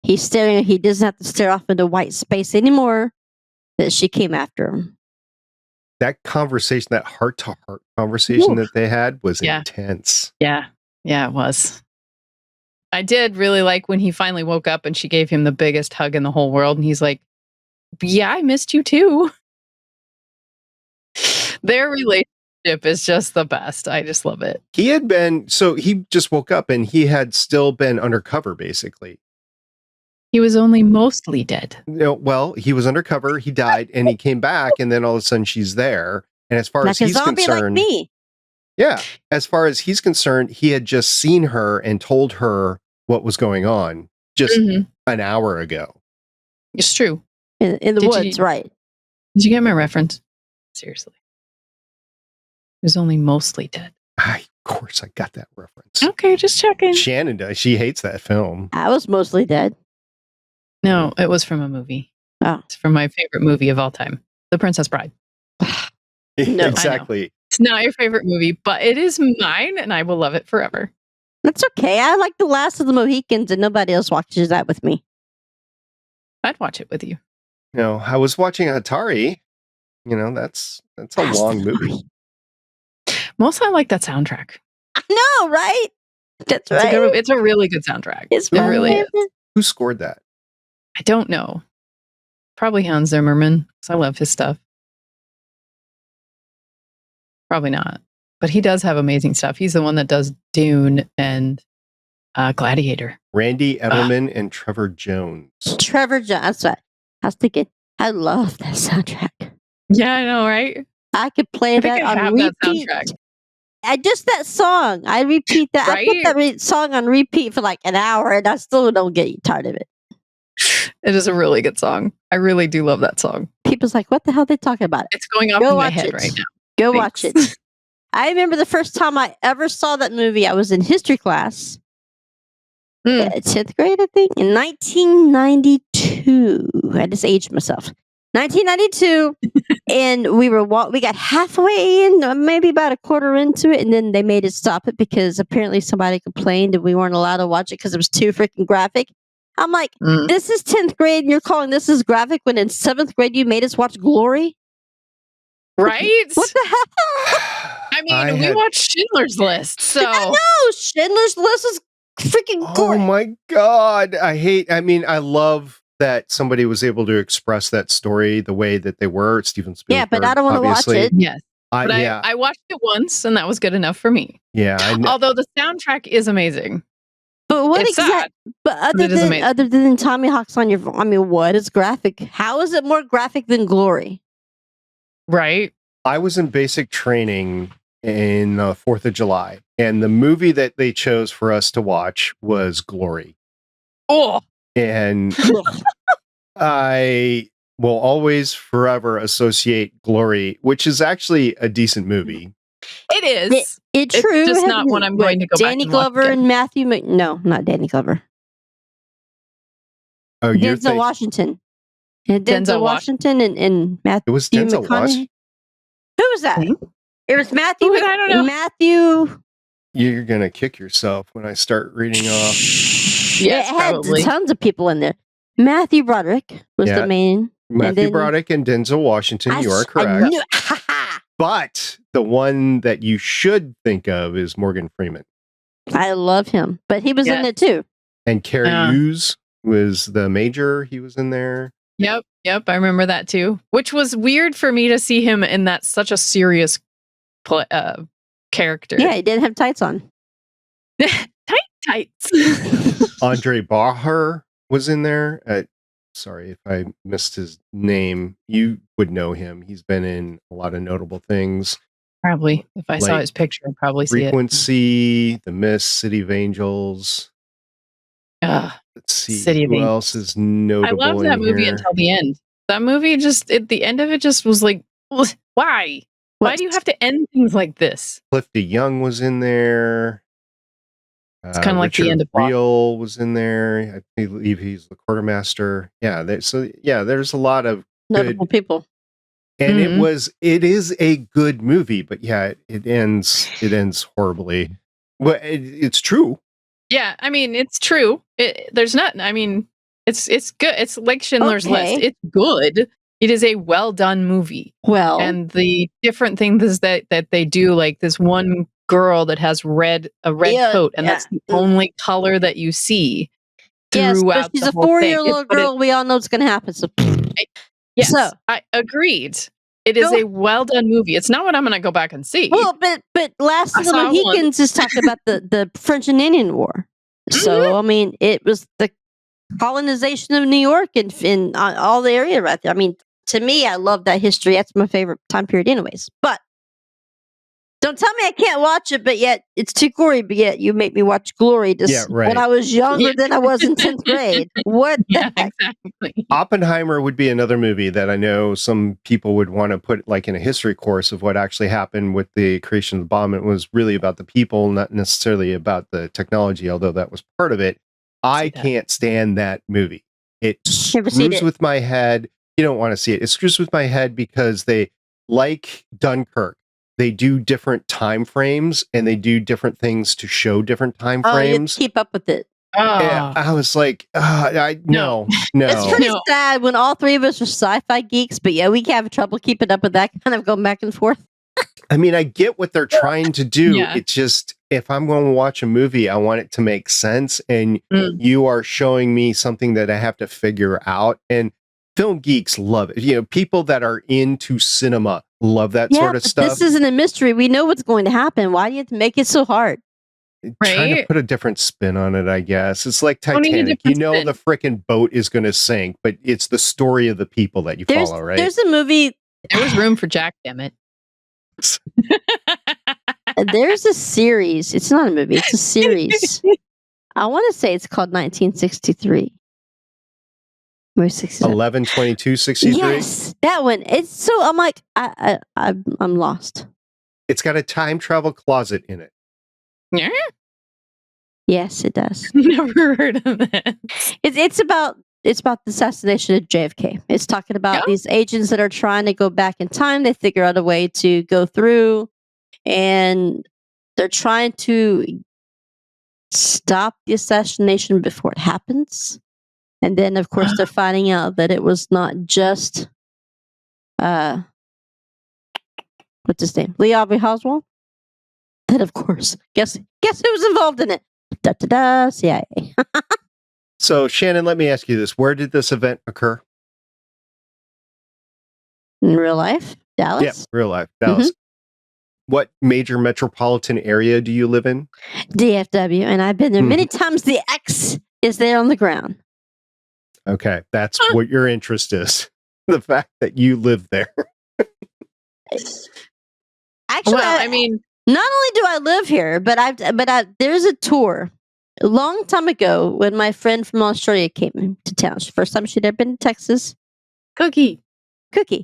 [SPEAKER 2] he's staring, he doesn't have to stare off into white space anymore, that she came after him.
[SPEAKER 1] That conversation, that heart-to-heart conversation that they had was intense.
[SPEAKER 3] Yeah, it was. I did really like when he finally woke up and she gave him the biggest hug in the whole world. And he's like, yeah, I missed you too. Their relationship is just the best. I just love it.
[SPEAKER 1] He just woke up and he had still been undercover, basically.
[SPEAKER 3] He was only mostly dead.
[SPEAKER 1] Well, he was undercover, he died, and he came back, and then all of a sudden she's there. And as far as he's concerned,
[SPEAKER 2] like me.
[SPEAKER 1] Yeah, as far as he's concerned, he had just seen her and told her what was going on just an hour ago.
[SPEAKER 3] It's true.
[SPEAKER 2] In the woods, right.
[SPEAKER 3] Did you get my reference? Seriously. He was only mostly dead.
[SPEAKER 1] Of course, I got that reference.
[SPEAKER 3] Okay, just checking.
[SPEAKER 1] Shannon does. She hates that film.
[SPEAKER 2] I was mostly dead.
[SPEAKER 3] No, it was from a movie.
[SPEAKER 2] Oh.
[SPEAKER 3] It's from my favorite movie of all time, The Princess Bride.
[SPEAKER 1] No, exactly.
[SPEAKER 3] It's not your favorite movie, but it is mine, and I will love it forever.
[SPEAKER 2] That's okay. I like The Last of the Mohicans, and nobody else watches that with me.
[SPEAKER 3] I'd watch it with you.
[SPEAKER 1] No, I was watching Atari. That's a long movie.
[SPEAKER 3] Mostly I like that soundtrack.
[SPEAKER 2] I know, right? That's right.
[SPEAKER 3] It's a really good soundtrack.
[SPEAKER 2] It
[SPEAKER 3] really is.
[SPEAKER 1] Who scored that?
[SPEAKER 3] I don't know. Probably Hans Zimmerman, because I love his stuff. Probably not. But he does have amazing stuff. He's the one that does Dune and Gladiator.
[SPEAKER 1] Randy Edelman and Trevor Jones.
[SPEAKER 2] Trevor Jones. That's what I was thinking. I love that soundtrack.
[SPEAKER 3] Yeah, I know, right?
[SPEAKER 2] I could play that on repeat. just that song. I repeat that.
[SPEAKER 3] Right?
[SPEAKER 2] I put that song on repeat for like an hour, and I still don't get tired of it.
[SPEAKER 3] It is a really good song. I really do love that song.
[SPEAKER 2] People's like, what the hell are they talking about?
[SPEAKER 3] It's going off in my head right now.
[SPEAKER 2] Go watch it. I remember the first time I ever saw that movie, I was in history class. 10th grade, I think, in 1992. I just aged myself. 1992, and we got halfway in, maybe about a quarter into it, and then they made us stop it because apparently somebody complained and we weren't allowed to watch it because it was too freaking graphic. I'm like, this is 10th grade, and you're calling this is graphic when in 7th grade you made us watch Glory?
[SPEAKER 3] Right?
[SPEAKER 2] What the hell?
[SPEAKER 3] I mean, we watched Schindler's List, so
[SPEAKER 2] I know Schindler's List is freaking gory.
[SPEAKER 1] Oh my God. I love that somebody was able to express that story the way that they were. Steven Spielberg.
[SPEAKER 2] Yeah, but I don't want to watch it.
[SPEAKER 3] Yes. But I watched it once, and that was good enough for me.
[SPEAKER 1] Yeah.
[SPEAKER 3] Although the soundtrack is amazing.
[SPEAKER 2] But what
[SPEAKER 3] exactly?
[SPEAKER 2] But other than Tommy Hawk's on your phone, I mean, what is graphic? How is it more graphic than Glory?
[SPEAKER 3] Right.
[SPEAKER 1] I was in basic training in 4th of July, and the movie that they chose for us to watch was Glory.
[SPEAKER 3] Oh.
[SPEAKER 1] And I will always forever associate Glory, which is actually a decent movie.
[SPEAKER 3] It is.
[SPEAKER 2] It's true.
[SPEAKER 3] It's just not one I'm going to go back
[SPEAKER 2] Danny Glover and Matthew no, not Danny Glover.
[SPEAKER 1] Oh,
[SPEAKER 2] Denzel Washington. And Denzel Washington and Matthew.
[SPEAKER 1] It was Denzel
[SPEAKER 2] Washington. Who was that? It was Matthew.
[SPEAKER 3] I don't know.
[SPEAKER 2] Matthew.
[SPEAKER 1] You're gonna kick yourself when I start reading off.
[SPEAKER 3] Yes,
[SPEAKER 2] it had
[SPEAKER 3] probably.
[SPEAKER 2] Tons of people in there. Matthew Broderick was the main.
[SPEAKER 1] Matthew Broderick and Denzel Washington. You are correct. But the one that you should think of is Morgan Freeman.
[SPEAKER 2] I love him, but he was in it too.
[SPEAKER 1] And Carrie Hughes was the major. He was in there.
[SPEAKER 3] Yep. I remember that too. Which was weird for me to see him in that such a serious character.
[SPEAKER 2] Yeah, he didn't have tights on.
[SPEAKER 3] Tights.
[SPEAKER 1] Andre Baher was in there. Sorry if I missed his name. You would know him. He's been in a lot of notable things.
[SPEAKER 3] Probably. If I saw his picture, I'd probably see it.
[SPEAKER 1] Frequency, The Mist, City of Angels. Let's see. Who else is notable?
[SPEAKER 3] I loved that movie until the end. That movie at the end of it just was like, why? Why do you have to end things like this?
[SPEAKER 1] Clifton Young was in there.
[SPEAKER 3] It's kind of like
[SPEAKER 1] Richard
[SPEAKER 3] the end of
[SPEAKER 1] Reel was in there. I believe he's the quartermaster. Yeah, there's a lot of
[SPEAKER 2] notable people.
[SPEAKER 1] And it is a good movie, but yeah, it ends horribly. Well, it's true.
[SPEAKER 3] Yeah, I mean, it's true. There's not. I mean, it's good. It's like Schindler's List. It's good. It is a well done movie.
[SPEAKER 2] Well,
[SPEAKER 3] and the different things that they do, like this one girl that has a red coat, and that's the only color that you see throughout.
[SPEAKER 2] But she's a 4-year-old girl. We all know it's going to happen. So,
[SPEAKER 3] yes, so I agreed. It is a well done movie. It's not what I'm going to go back and see.
[SPEAKER 2] Well, but last of the Mohicans is talking about the French and Indian War. So I mean, it was the colonization of New York and all the area right there. I mean, to me, I love that history. That's my favorite time period, anyways. But don't tell me I can't watch it. But yet it's too gory. But yet you make me watch Glory when I was younger than I was in 10th grade. What the heck?
[SPEAKER 3] Exactly.
[SPEAKER 1] Oppenheimer would be another movie that I know some people would want to put like in a history course of what actually happened with the creation of the bomb. It was really about the people, not necessarily about the technology, although that was part of it. I can't stand that movie. It screws with my head. You don't want to see it. It screws with my head because they, like Dunkirk, they do different time frames and they do different things to show different time frames.
[SPEAKER 2] You keep up with it.
[SPEAKER 1] Yeah, I was like, no.
[SPEAKER 2] It's pretty sad when all three of us are sci-fi geeks, but yeah, we have trouble keeping up with that kind of going back and forth.
[SPEAKER 1] I mean, I get what they're trying to do. Yeah. It's just, if I'm going to watch a movie, I want it to make sense. And you are showing me something that I have to figure out. And film geeks love it. You know, people that are into cinema love that sort of stuff.
[SPEAKER 2] This isn't a mystery. We know what's going to happen. Why do you have to make it so hard?
[SPEAKER 1] Trying to put a different spin on it, I guess. It's like Titanic. You know the freaking boat is going to sink, but it's the story of the people that you follow, right?
[SPEAKER 2] There's a movie.
[SPEAKER 3] There was room for Jack, damn it.
[SPEAKER 2] There's a series. It's not a movie. It's a series. I want to say it's called 1963.
[SPEAKER 1] 11/22/63.
[SPEAKER 2] Yes, that one. It's so. I'm like, I'm lost.
[SPEAKER 1] It's got a time travel closet in it.
[SPEAKER 3] Yeah.
[SPEAKER 2] Yes, it does.
[SPEAKER 3] Never heard of that.
[SPEAKER 2] It's about the assassination of JFK. It's talking about these agents that are trying to go back in time. They figure out a way to go through, and they're trying to stop the assassination before it happens. And then, of course, they're finding out that it was not just what's his name, Lee Harvey Oswald. That, of course, guess who was involved in it? Da da da, CIA.
[SPEAKER 1] So, Shannon, let me ask you this: where did this event occur?
[SPEAKER 2] In real life, Dallas.
[SPEAKER 1] Yeah, real life, Dallas. What major metropolitan area do you live in?
[SPEAKER 2] DFW, and I've been there many times. The X is there on the ground.
[SPEAKER 1] Okay, that's what your interest is. The fact that you live there.
[SPEAKER 2] Actually,
[SPEAKER 3] I mean,
[SPEAKER 2] not only do I live here, but there's a tour a long time ago when my friend from Australia came to town. First time she'd ever been to Texas.
[SPEAKER 3] Cookie.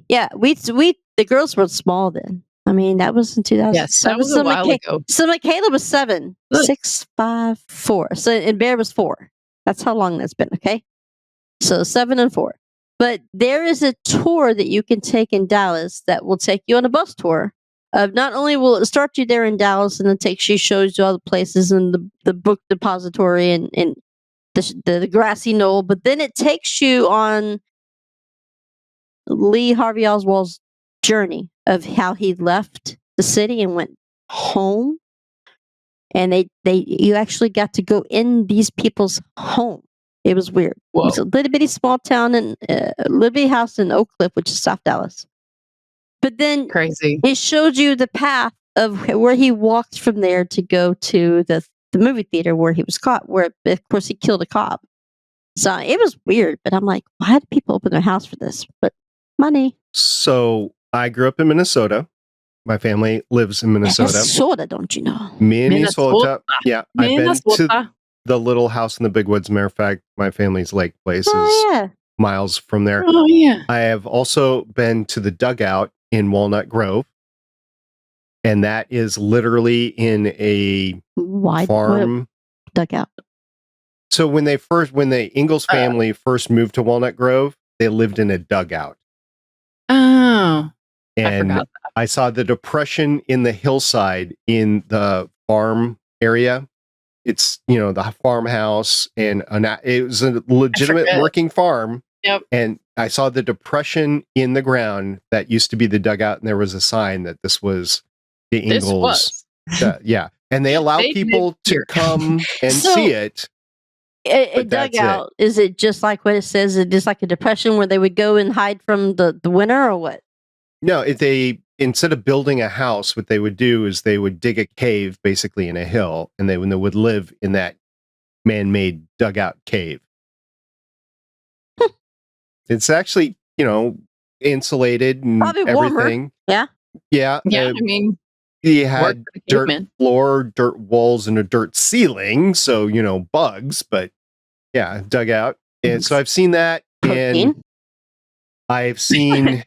[SPEAKER 2] Yeah, we the girls were small then. I mean, that was in 2000.
[SPEAKER 3] Yes, that was a while ago.
[SPEAKER 2] So Michaela was 7, 6, 5, 4. So and Bear was 4. That's how long that's been. Okay. So 7 and 4. But there is a tour that you can take in Dallas that will take you on a bus tour. Not only will it start you there in Dallas and then shows you all the places and the book depository and the grassy knoll, but then it takes you on Lee Harvey Oswald's journey of how he left the city and went home. And you actually got to go in these people's home. It was weird.
[SPEAKER 3] Whoa.
[SPEAKER 2] It was a little bitty small town in a little bitty house in Oak Cliff, which is South Dallas. But then
[SPEAKER 3] crazy.
[SPEAKER 2] It showed you the path of where he walked from there to go to the movie theater where he was caught, where of course he killed a cop. So it was weird, but I'm like, why do people open their house for this? But money.
[SPEAKER 1] So I grew up in Minnesota. My family lives in Minnesota.
[SPEAKER 2] Minnesota, don't you know?
[SPEAKER 1] Minnesota. Yeah.
[SPEAKER 3] Minnesota.
[SPEAKER 1] I've been to the little house in the big woods. Matter of fact, my family's lake place is miles from there.
[SPEAKER 3] Oh, yeah.
[SPEAKER 1] I have also been to the dugout in Walnut Grove. And that is literally in a farm
[SPEAKER 2] dugout.
[SPEAKER 1] So when the Ingalls family first moved to Walnut Grove, they lived in a dugout.
[SPEAKER 3] Oh.
[SPEAKER 1] And
[SPEAKER 3] I forgot that.
[SPEAKER 1] I saw the depression in the hillside in the farm area. It's, the farmhouse and it was a legitimate working farm.
[SPEAKER 3] Yep.
[SPEAKER 1] And I saw the depression in the ground that used to be the dugout. And there was a sign that this was the Ingalls. Yeah. And they allow people to come and see it.
[SPEAKER 2] A dugout, is it just like what it says? Is it just like a depression where they would go and hide from the winter or what?
[SPEAKER 1] No, instead of building a house, what they would do is they would dig a cave when they would live in that man-made dugout cave. It's actually, insulated and probably everything.
[SPEAKER 2] Warmer.
[SPEAKER 1] Yeah.
[SPEAKER 3] I mean,
[SPEAKER 1] you had dirt floor, dirt walls, and a dirt ceiling. So, bugs, but yeah, dugout. And so I've seen that. And I've seen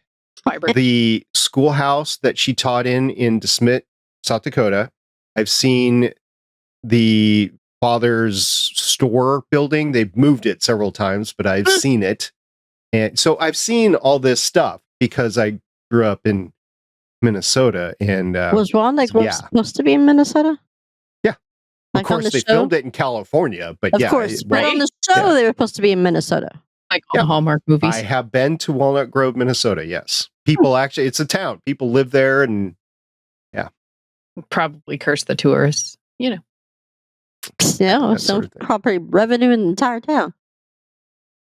[SPEAKER 1] the schoolhouse that she taught in DeSmet, South Dakota. I've seen the father's store building. They've moved it several times, but I've seen it. And so I've seen all this stuff because I grew up in Minnesota. And
[SPEAKER 2] was Walnut Grove supposed to be in Minnesota?
[SPEAKER 1] Yeah. Of course, they filmed it in California, but
[SPEAKER 2] of course, but on the show, they were supposed to be in Minnesota.
[SPEAKER 3] Like all the Hallmark movies.
[SPEAKER 1] I have been to Walnut Grove, Minnesota. Yes. People actually, it's a town. People live there and
[SPEAKER 3] probably curse the tourists,
[SPEAKER 2] Yeah, so probably revenue in the entire town.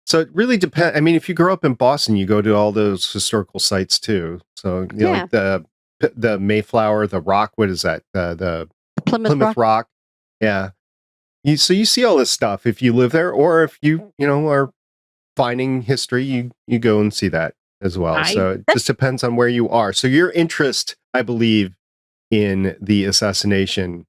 [SPEAKER 1] So it really depends. I mean, if you grow up in Boston, you go to all those historical sites too. So like the Mayflower, the Rock. What is that? The Plymouth Rock. Yeah. You see all this stuff if you live there, or if you are finding history, you go and see that as well. So it just depends on where you are. So your interest, I believe, in the assassination.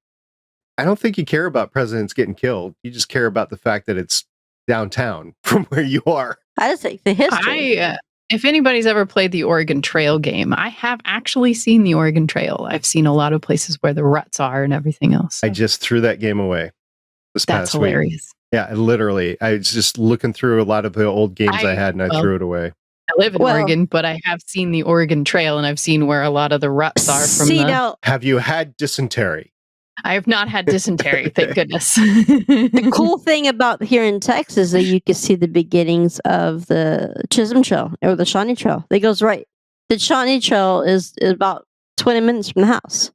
[SPEAKER 1] I don't think you care about presidents getting killed. You just care about the fact that it's downtown from where you are.
[SPEAKER 2] I just think the history.
[SPEAKER 3] If anybody's ever played the Oregon Trail game, I have actually seen the Oregon Trail. I've seen a lot of places where the ruts are and everything else. So.
[SPEAKER 1] I just threw that game away this past week.
[SPEAKER 3] That's hilarious.
[SPEAKER 1] Yeah, literally. I was just looking through a lot of the old games I had, and I threw it away.
[SPEAKER 3] I live in Oregon, but I have seen the Oregon Trail, and I've seen where a lot of the ruts are from
[SPEAKER 1] Have you had dysentery?
[SPEAKER 3] I have not had dysentery, thank goodness.
[SPEAKER 2] The cool thing about here in Texas is that you can see the beginnings of the Chisholm Trail or the Shawnee Trail. It goes right. The Shawnee Trail is about 20 minutes from the house.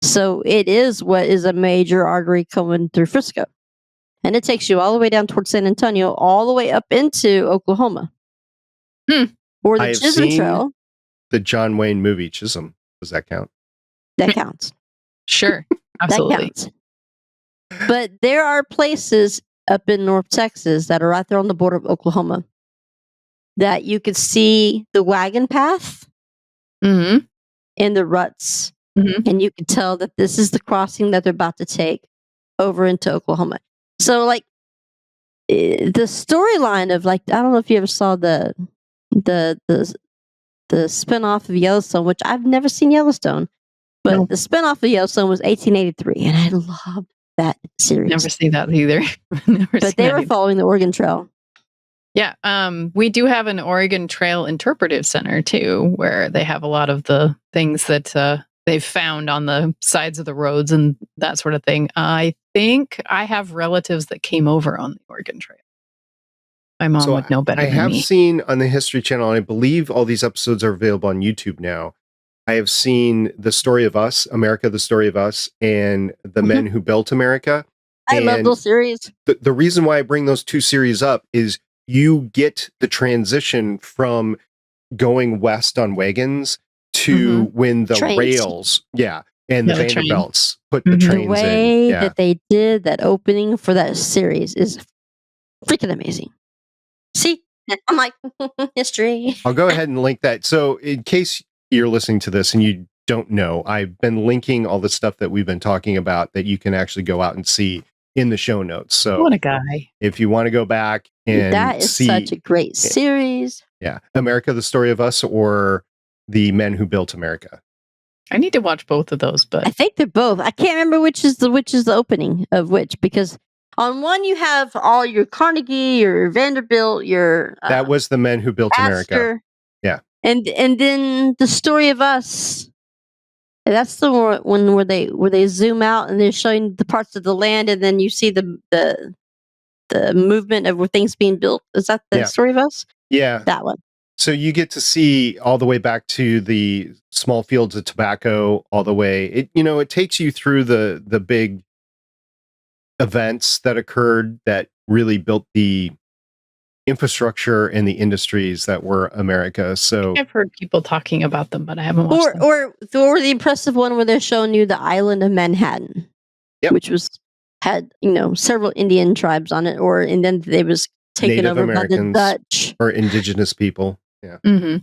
[SPEAKER 2] So it is what is a major artery coming through Frisco. And it takes you all the way down towards San Antonio, all the way up into Oklahoma. Or the Chisholm Trail.
[SPEAKER 1] The John Wayne movie, Chisholm. Does that count?
[SPEAKER 2] That counts.
[SPEAKER 3] Sure. Absolutely.
[SPEAKER 2] That counts. But there are places up in North Texas that are right there on the border of Oklahoma that you could see the wagon path in the ruts. And you can tell that this is the crossing that they're about to take over into Oklahoma. So, like, the storyline of, like, I don't know if you ever saw the spinoff of Yellowstone, which I've never seen Yellowstone. But the spinoff of Yellowstone was 1883, and I loved that series.
[SPEAKER 3] Never seen that either.
[SPEAKER 2] But they were following the Oregon Trail.
[SPEAKER 3] Yeah, we do have an Oregon Trail Interpretive Center, too, where they have a lot of the things that they've found on the sides of the roads and that sort of thing. I think I have relatives that came over on the Oregon Trail. My mom would know better than me. I
[SPEAKER 1] have seen on the History Channel, and I believe all these episodes are available on YouTube now. I have seen The Story of Us, America, The Story of Us, and The Men Who Built America.
[SPEAKER 2] I love those series.
[SPEAKER 1] The reason why I bring those two series up is you get the transition from going west on wagons to when the
[SPEAKER 2] trains.
[SPEAKER 1] Rails, and the Vanderbilts put the trains in.
[SPEAKER 2] The way that they did that opening for that series is freaking amazing. See, I'm like, history.
[SPEAKER 1] I'll go ahead and link that. So in case you're listening to this and you don't know, I've been linking all the stuff that we've been talking about that you can actually go out and see in the show notes. So
[SPEAKER 3] what a guy.
[SPEAKER 1] If you want to go back and
[SPEAKER 2] that is
[SPEAKER 1] see,
[SPEAKER 2] such a great series.
[SPEAKER 1] Yeah. America, The Story of Us, or The Men Who Built America.
[SPEAKER 3] I need to watch both of those, but
[SPEAKER 2] I think they're both. I can't remember which is the opening of which, because on one you have all your Carnegie, your Vanderbilt, your
[SPEAKER 1] that was The Men Who Built America. Yeah.
[SPEAKER 2] And then The Story of Us. That's the one where they zoom out and they're showing the parts of the land, and then you see the movement of where things being built. Is that the Story of Us?
[SPEAKER 1] Yeah,
[SPEAKER 2] that one.
[SPEAKER 1] So you get to see all the way back to the small fields of tobacco, all the way. It takes you through the big events that occurred that really built the infrastructure and the industries that were America. So
[SPEAKER 3] I've heard people talking about them, but I haven't watched them.
[SPEAKER 2] Or the impressive one where they're showing you the island of Manhattan, which had several Indian tribes on it, and then they was taken
[SPEAKER 1] Native
[SPEAKER 2] over
[SPEAKER 1] Americans
[SPEAKER 2] by the Dutch
[SPEAKER 1] or indigenous people. Yeah.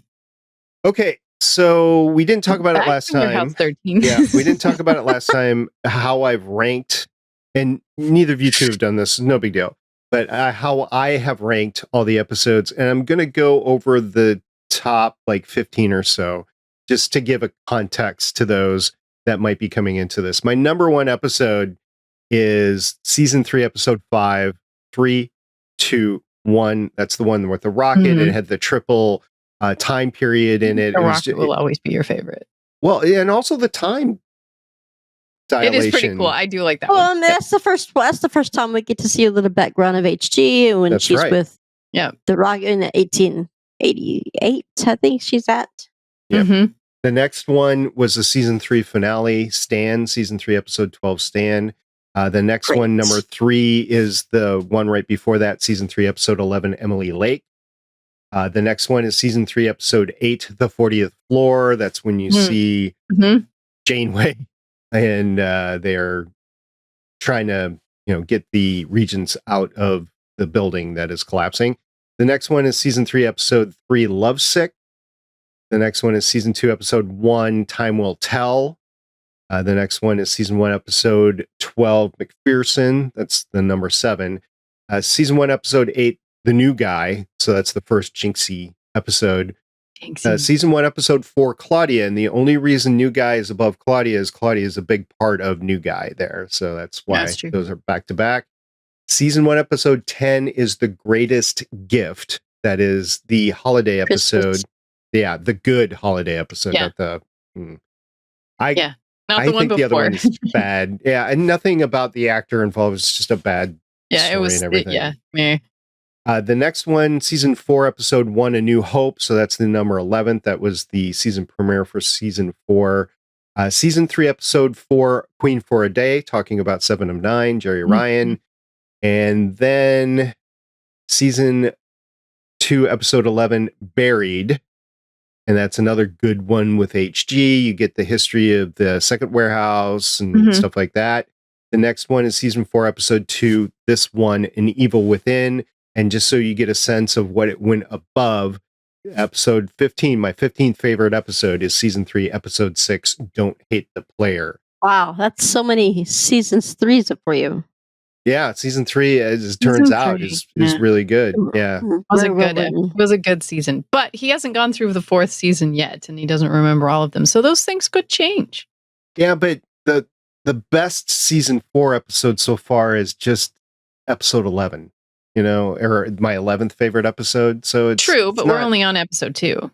[SPEAKER 1] Okay, so we didn't talk about it last time.
[SPEAKER 3] House 13.
[SPEAKER 1] Yeah, we didn't talk about it last time. How I've ranked, and neither of you two have done this. No big deal. But how I have ranked all the episodes, and I'm going to go over the top 15 or so, just to give a context to those that might be coming into this. My number one episode is season 3, episode 5, 3, 2, 1. That's the one with the rocket. It had the triple time period in it.
[SPEAKER 3] The rocket will always be your favorite.
[SPEAKER 1] Well, and also the time dilation.
[SPEAKER 3] It is pretty cool. I do like that
[SPEAKER 2] well,
[SPEAKER 3] one.
[SPEAKER 2] That's the first time we get to see a little background of HG when she's with the rocket in 1888. I think she's at.
[SPEAKER 1] Yeah. The next one was the season 3 finale, Stan, season 3, episode 12, Stan. The next one, number 3, is the one right before that, season 3, episode 11, Emily Lake. The next one is season 3, episode 8, The 40th Floor. That's when you see Janeway, and they're trying to, get the regents out of the building that is collapsing. The next one is season 3, episode 3, Lovesick. The next one is season 2, episode 1, Time Will Tell. The next one is season 1, episode 12, McPherson. That's the number 7. Season 1, episode 8, The New Guy. So that's the first Jinxie episode. Season 1, episode 4, Claudia. And the only reason New Guy is above Claudia is a big part of New Guy there. So that's why those are back to back. Season 1, episode 10 is The Greatest Gift. That is the holiday episode. Christmas. Yeah, the good holiday episode. Not the... Not the
[SPEAKER 3] one
[SPEAKER 1] think
[SPEAKER 3] before.
[SPEAKER 1] The other one is bad. Yeah, and nothing about the actor involved. It's just a bad story
[SPEAKER 3] it was,
[SPEAKER 1] and everything.
[SPEAKER 3] Meh.
[SPEAKER 1] The next one, season 4, episode 1, A New Hope. So that's the number 11th. That was the season premiere for season 4. Season 3, episode 4, Queen for a Day, talking about 7 of 9, Jerry Ryan. And then season 2, episode 11, Buried. And that's another good one with HG. You get the history of the second warehouse and stuff like that. The next one is season 4, episode 2, this one, An Evil Within. And just so you get a sense of what it went above, episode 15, my 15th favorite episode is season 3, episode 6, Don't Hate the Player.
[SPEAKER 2] Wow, that's so many seasons 3s for you.
[SPEAKER 1] Yeah, season 3, as it turns out, is really good. Yeah.
[SPEAKER 3] It was a good season. But he hasn't gone through the 4th season yet, and he doesn't remember all of them. So those things could change.
[SPEAKER 1] Yeah, but the best season 4 episode so far is just episode 11, or my 11th favorite episode. So it's
[SPEAKER 3] true, but we're only on episode 2.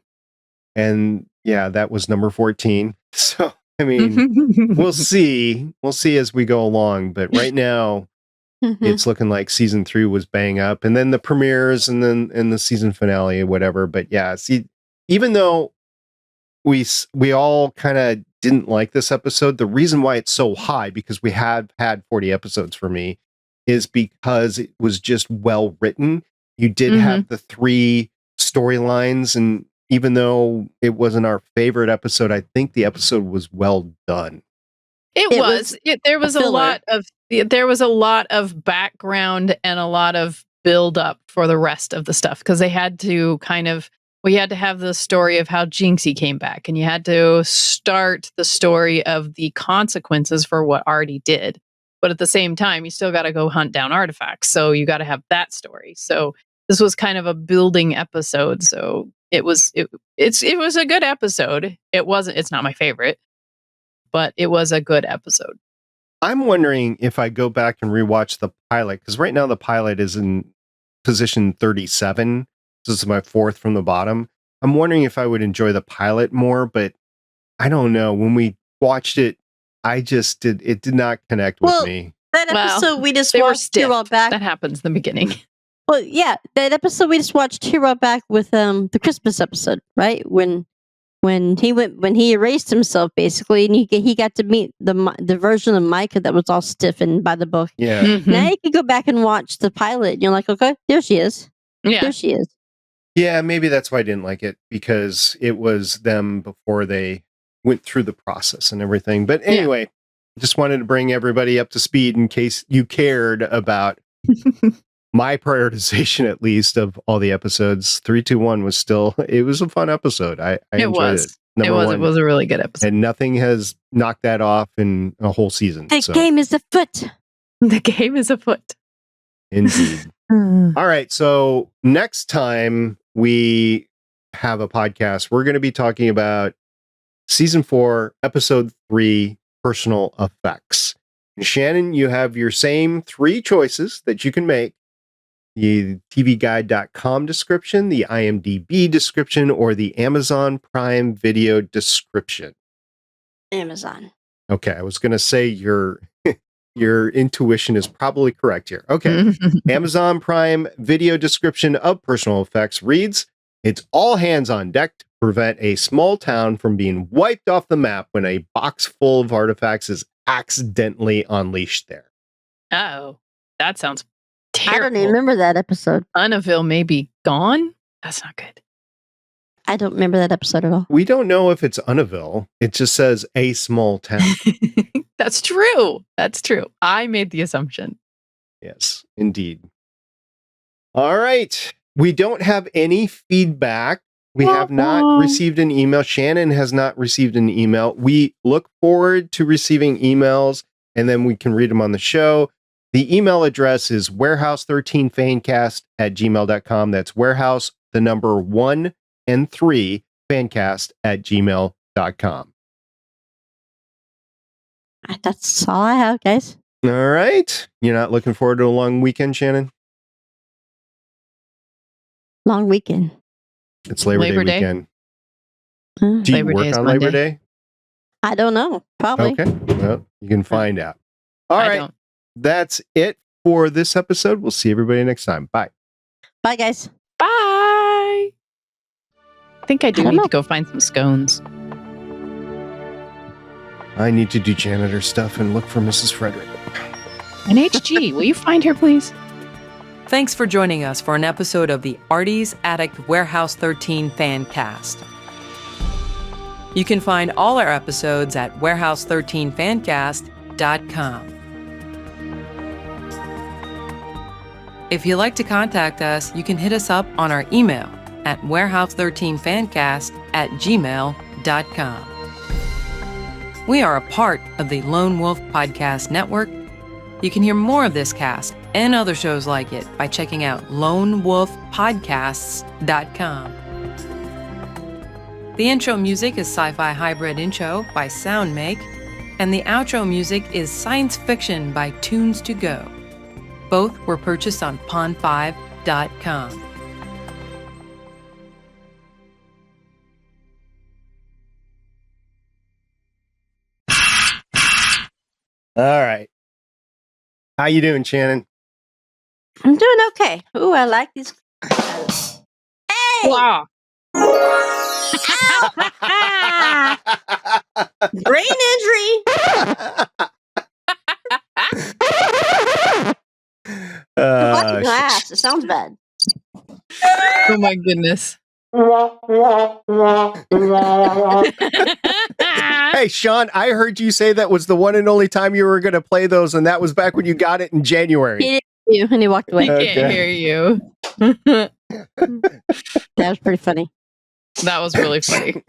[SPEAKER 1] And yeah, that was number 14. So, I mean, we'll see. We'll see as we go along. But right now, it's looking like season 3 was bang up, and then the premieres, and then the season finale, or whatever. But yeah, see, even though we all kind of didn't like this episode, the reason why it's so high, because we have had 40 episodes for me, is because it was just well written. You did have the 3 storylines, and even though it wasn't our favorite episode, I think the episode was well done.
[SPEAKER 3] There was a lot of background and a lot of build up for the rest of the stuff, because they had to we had to have the story of how Jinxie came back, and you had to start the story of the consequences for what Artie did. But at the same time, you still got to go hunt down artifacts. So you got to have that story. So this was kind of a building episode. So it was a good episode. It's not my favorite, but it was a good episode.
[SPEAKER 1] I'm wondering if I go back and rewatch the pilot, because right now the pilot is in position 37. This is my 4th from the bottom. I'm wondering if I would enjoy the pilot more, but I don't know. When we watched it, it did not connect with me.
[SPEAKER 2] That episode we just watched here while back.
[SPEAKER 3] That happens in the beginning.
[SPEAKER 2] Well, yeah, that episode we just watched here while back with the Christmas episode, right? When he erased himself, basically, and he got to meet the version of Myka that was all stiffened by the book.
[SPEAKER 1] Yeah.
[SPEAKER 2] Now you can go back and watch the pilot, and you're like, okay, there she is.
[SPEAKER 3] Yeah.
[SPEAKER 2] There she is.
[SPEAKER 1] Yeah, maybe that's why I didn't like it, because it was them before they went through the process and everything. But anyway, just wanted to bring everybody up to speed in case you cared about my prioritization, at least, of all the episodes. 321 was it was a fun episode. I enjoyed it.
[SPEAKER 3] It was a really good episode.
[SPEAKER 1] And nothing has knocked that off in a whole season.
[SPEAKER 2] The game is afoot.
[SPEAKER 3] The game is afoot.
[SPEAKER 1] Indeed. All right. So next time we have a podcast, we're going to be talking about season 4, episode 3, Personal Effects. And Shannon, you have your same 3 choices that you can make: the tvguide.com description, the IMDb description, or the Amazon Prime Video description.
[SPEAKER 2] Amazon.
[SPEAKER 1] Okay, I was going to say your intuition is probably correct here. Okay. Amazon Prime Video description of Personal Effects reads, "It's all hands on deck to prevent a small town from being wiped off the map when a box full of artifacts is accidentally unleashed there."
[SPEAKER 3] Oh, that sounds terrible.
[SPEAKER 2] I don't even remember that episode.
[SPEAKER 3] Unnaville may be gone? That's not good.
[SPEAKER 2] I don't remember that episode at all.
[SPEAKER 1] We don't know if it's Unnaville. It just says a small town.
[SPEAKER 3] That's true. That's true. I made the assumption.
[SPEAKER 1] Yes, indeed. All right. We don't have any feedback We have not received an email. Shannon has not received an email. We look forward to receiving emails, and then we can read them on the show. The email address is warehouse13fancast@gmail.com. That's warehouse, the number 1 and 3, fancast@gmail.com.
[SPEAKER 2] That's all I have, guys.
[SPEAKER 1] All right. You're not looking forward to a long weekend, Shannon?
[SPEAKER 2] Long weekend.
[SPEAKER 1] It's Labor Day weekend. Do you
[SPEAKER 3] Labor
[SPEAKER 1] work
[SPEAKER 3] Day is
[SPEAKER 1] on
[SPEAKER 3] Monday.
[SPEAKER 1] Labor Day?
[SPEAKER 2] I don't know. Probably.
[SPEAKER 1] Okay. Well, you can find out. All
[SPEAKER 3] I
[SPEAKER 1] right.
[SPEAKER 3] don't.
[SPEAKER 1] That's it for this episode. We'll see everybody next time. Bye.
[SPEAKER 2] Bye, guys.
[SPEAKER 3] Bye. I think I do need to go find some scones.
[SPEAKER 1] I need to do janitor stuff and look for Mrs. Frederick.
[SPEAKER 3] And HG, will you find her, please?
[SPEAKER 4] Thanks for joining us for an episode of the Artie's Attic Warehouse 13 Fancast. You can find all our episodes at warehouse13fancast.com. If you'd like to contact us, you can hit us up on our email at warehouse13fancast@gmail.com. We are a part of the Lone Wolf Podcast Network. You can hear more of this cast and other shows like it by checking out lonewolfpodcasts.com. The intro music is Sci-Fi Hybrid Intro by Soundmake, and the outro music is Science Fiction by Tunes to Go. Both were purchased on pond5.com.
[SPEAKER 1] All right. How you doing, Shannon?
[SPEAKER 2] I'm doing okay. Ooh, I like these. Hey!
[SPEAKER 3] Wow.
[SPEAKER 2] Brain injury. Watch glass. It sounds bad.
[SPEAKER 3] Oh my goodness.
[SPEAKER 1] Hey, Sean, I heard you say that was the one and only time you were going to play those, and that was back when you got it in January.
[SPEAKER 2] He didn't hear you, and he walked away.
[SPEAKER 3] He can't hear you.
[SPEAKER 2] That was pretty funny.
[SPEAKER 3] That was really funny.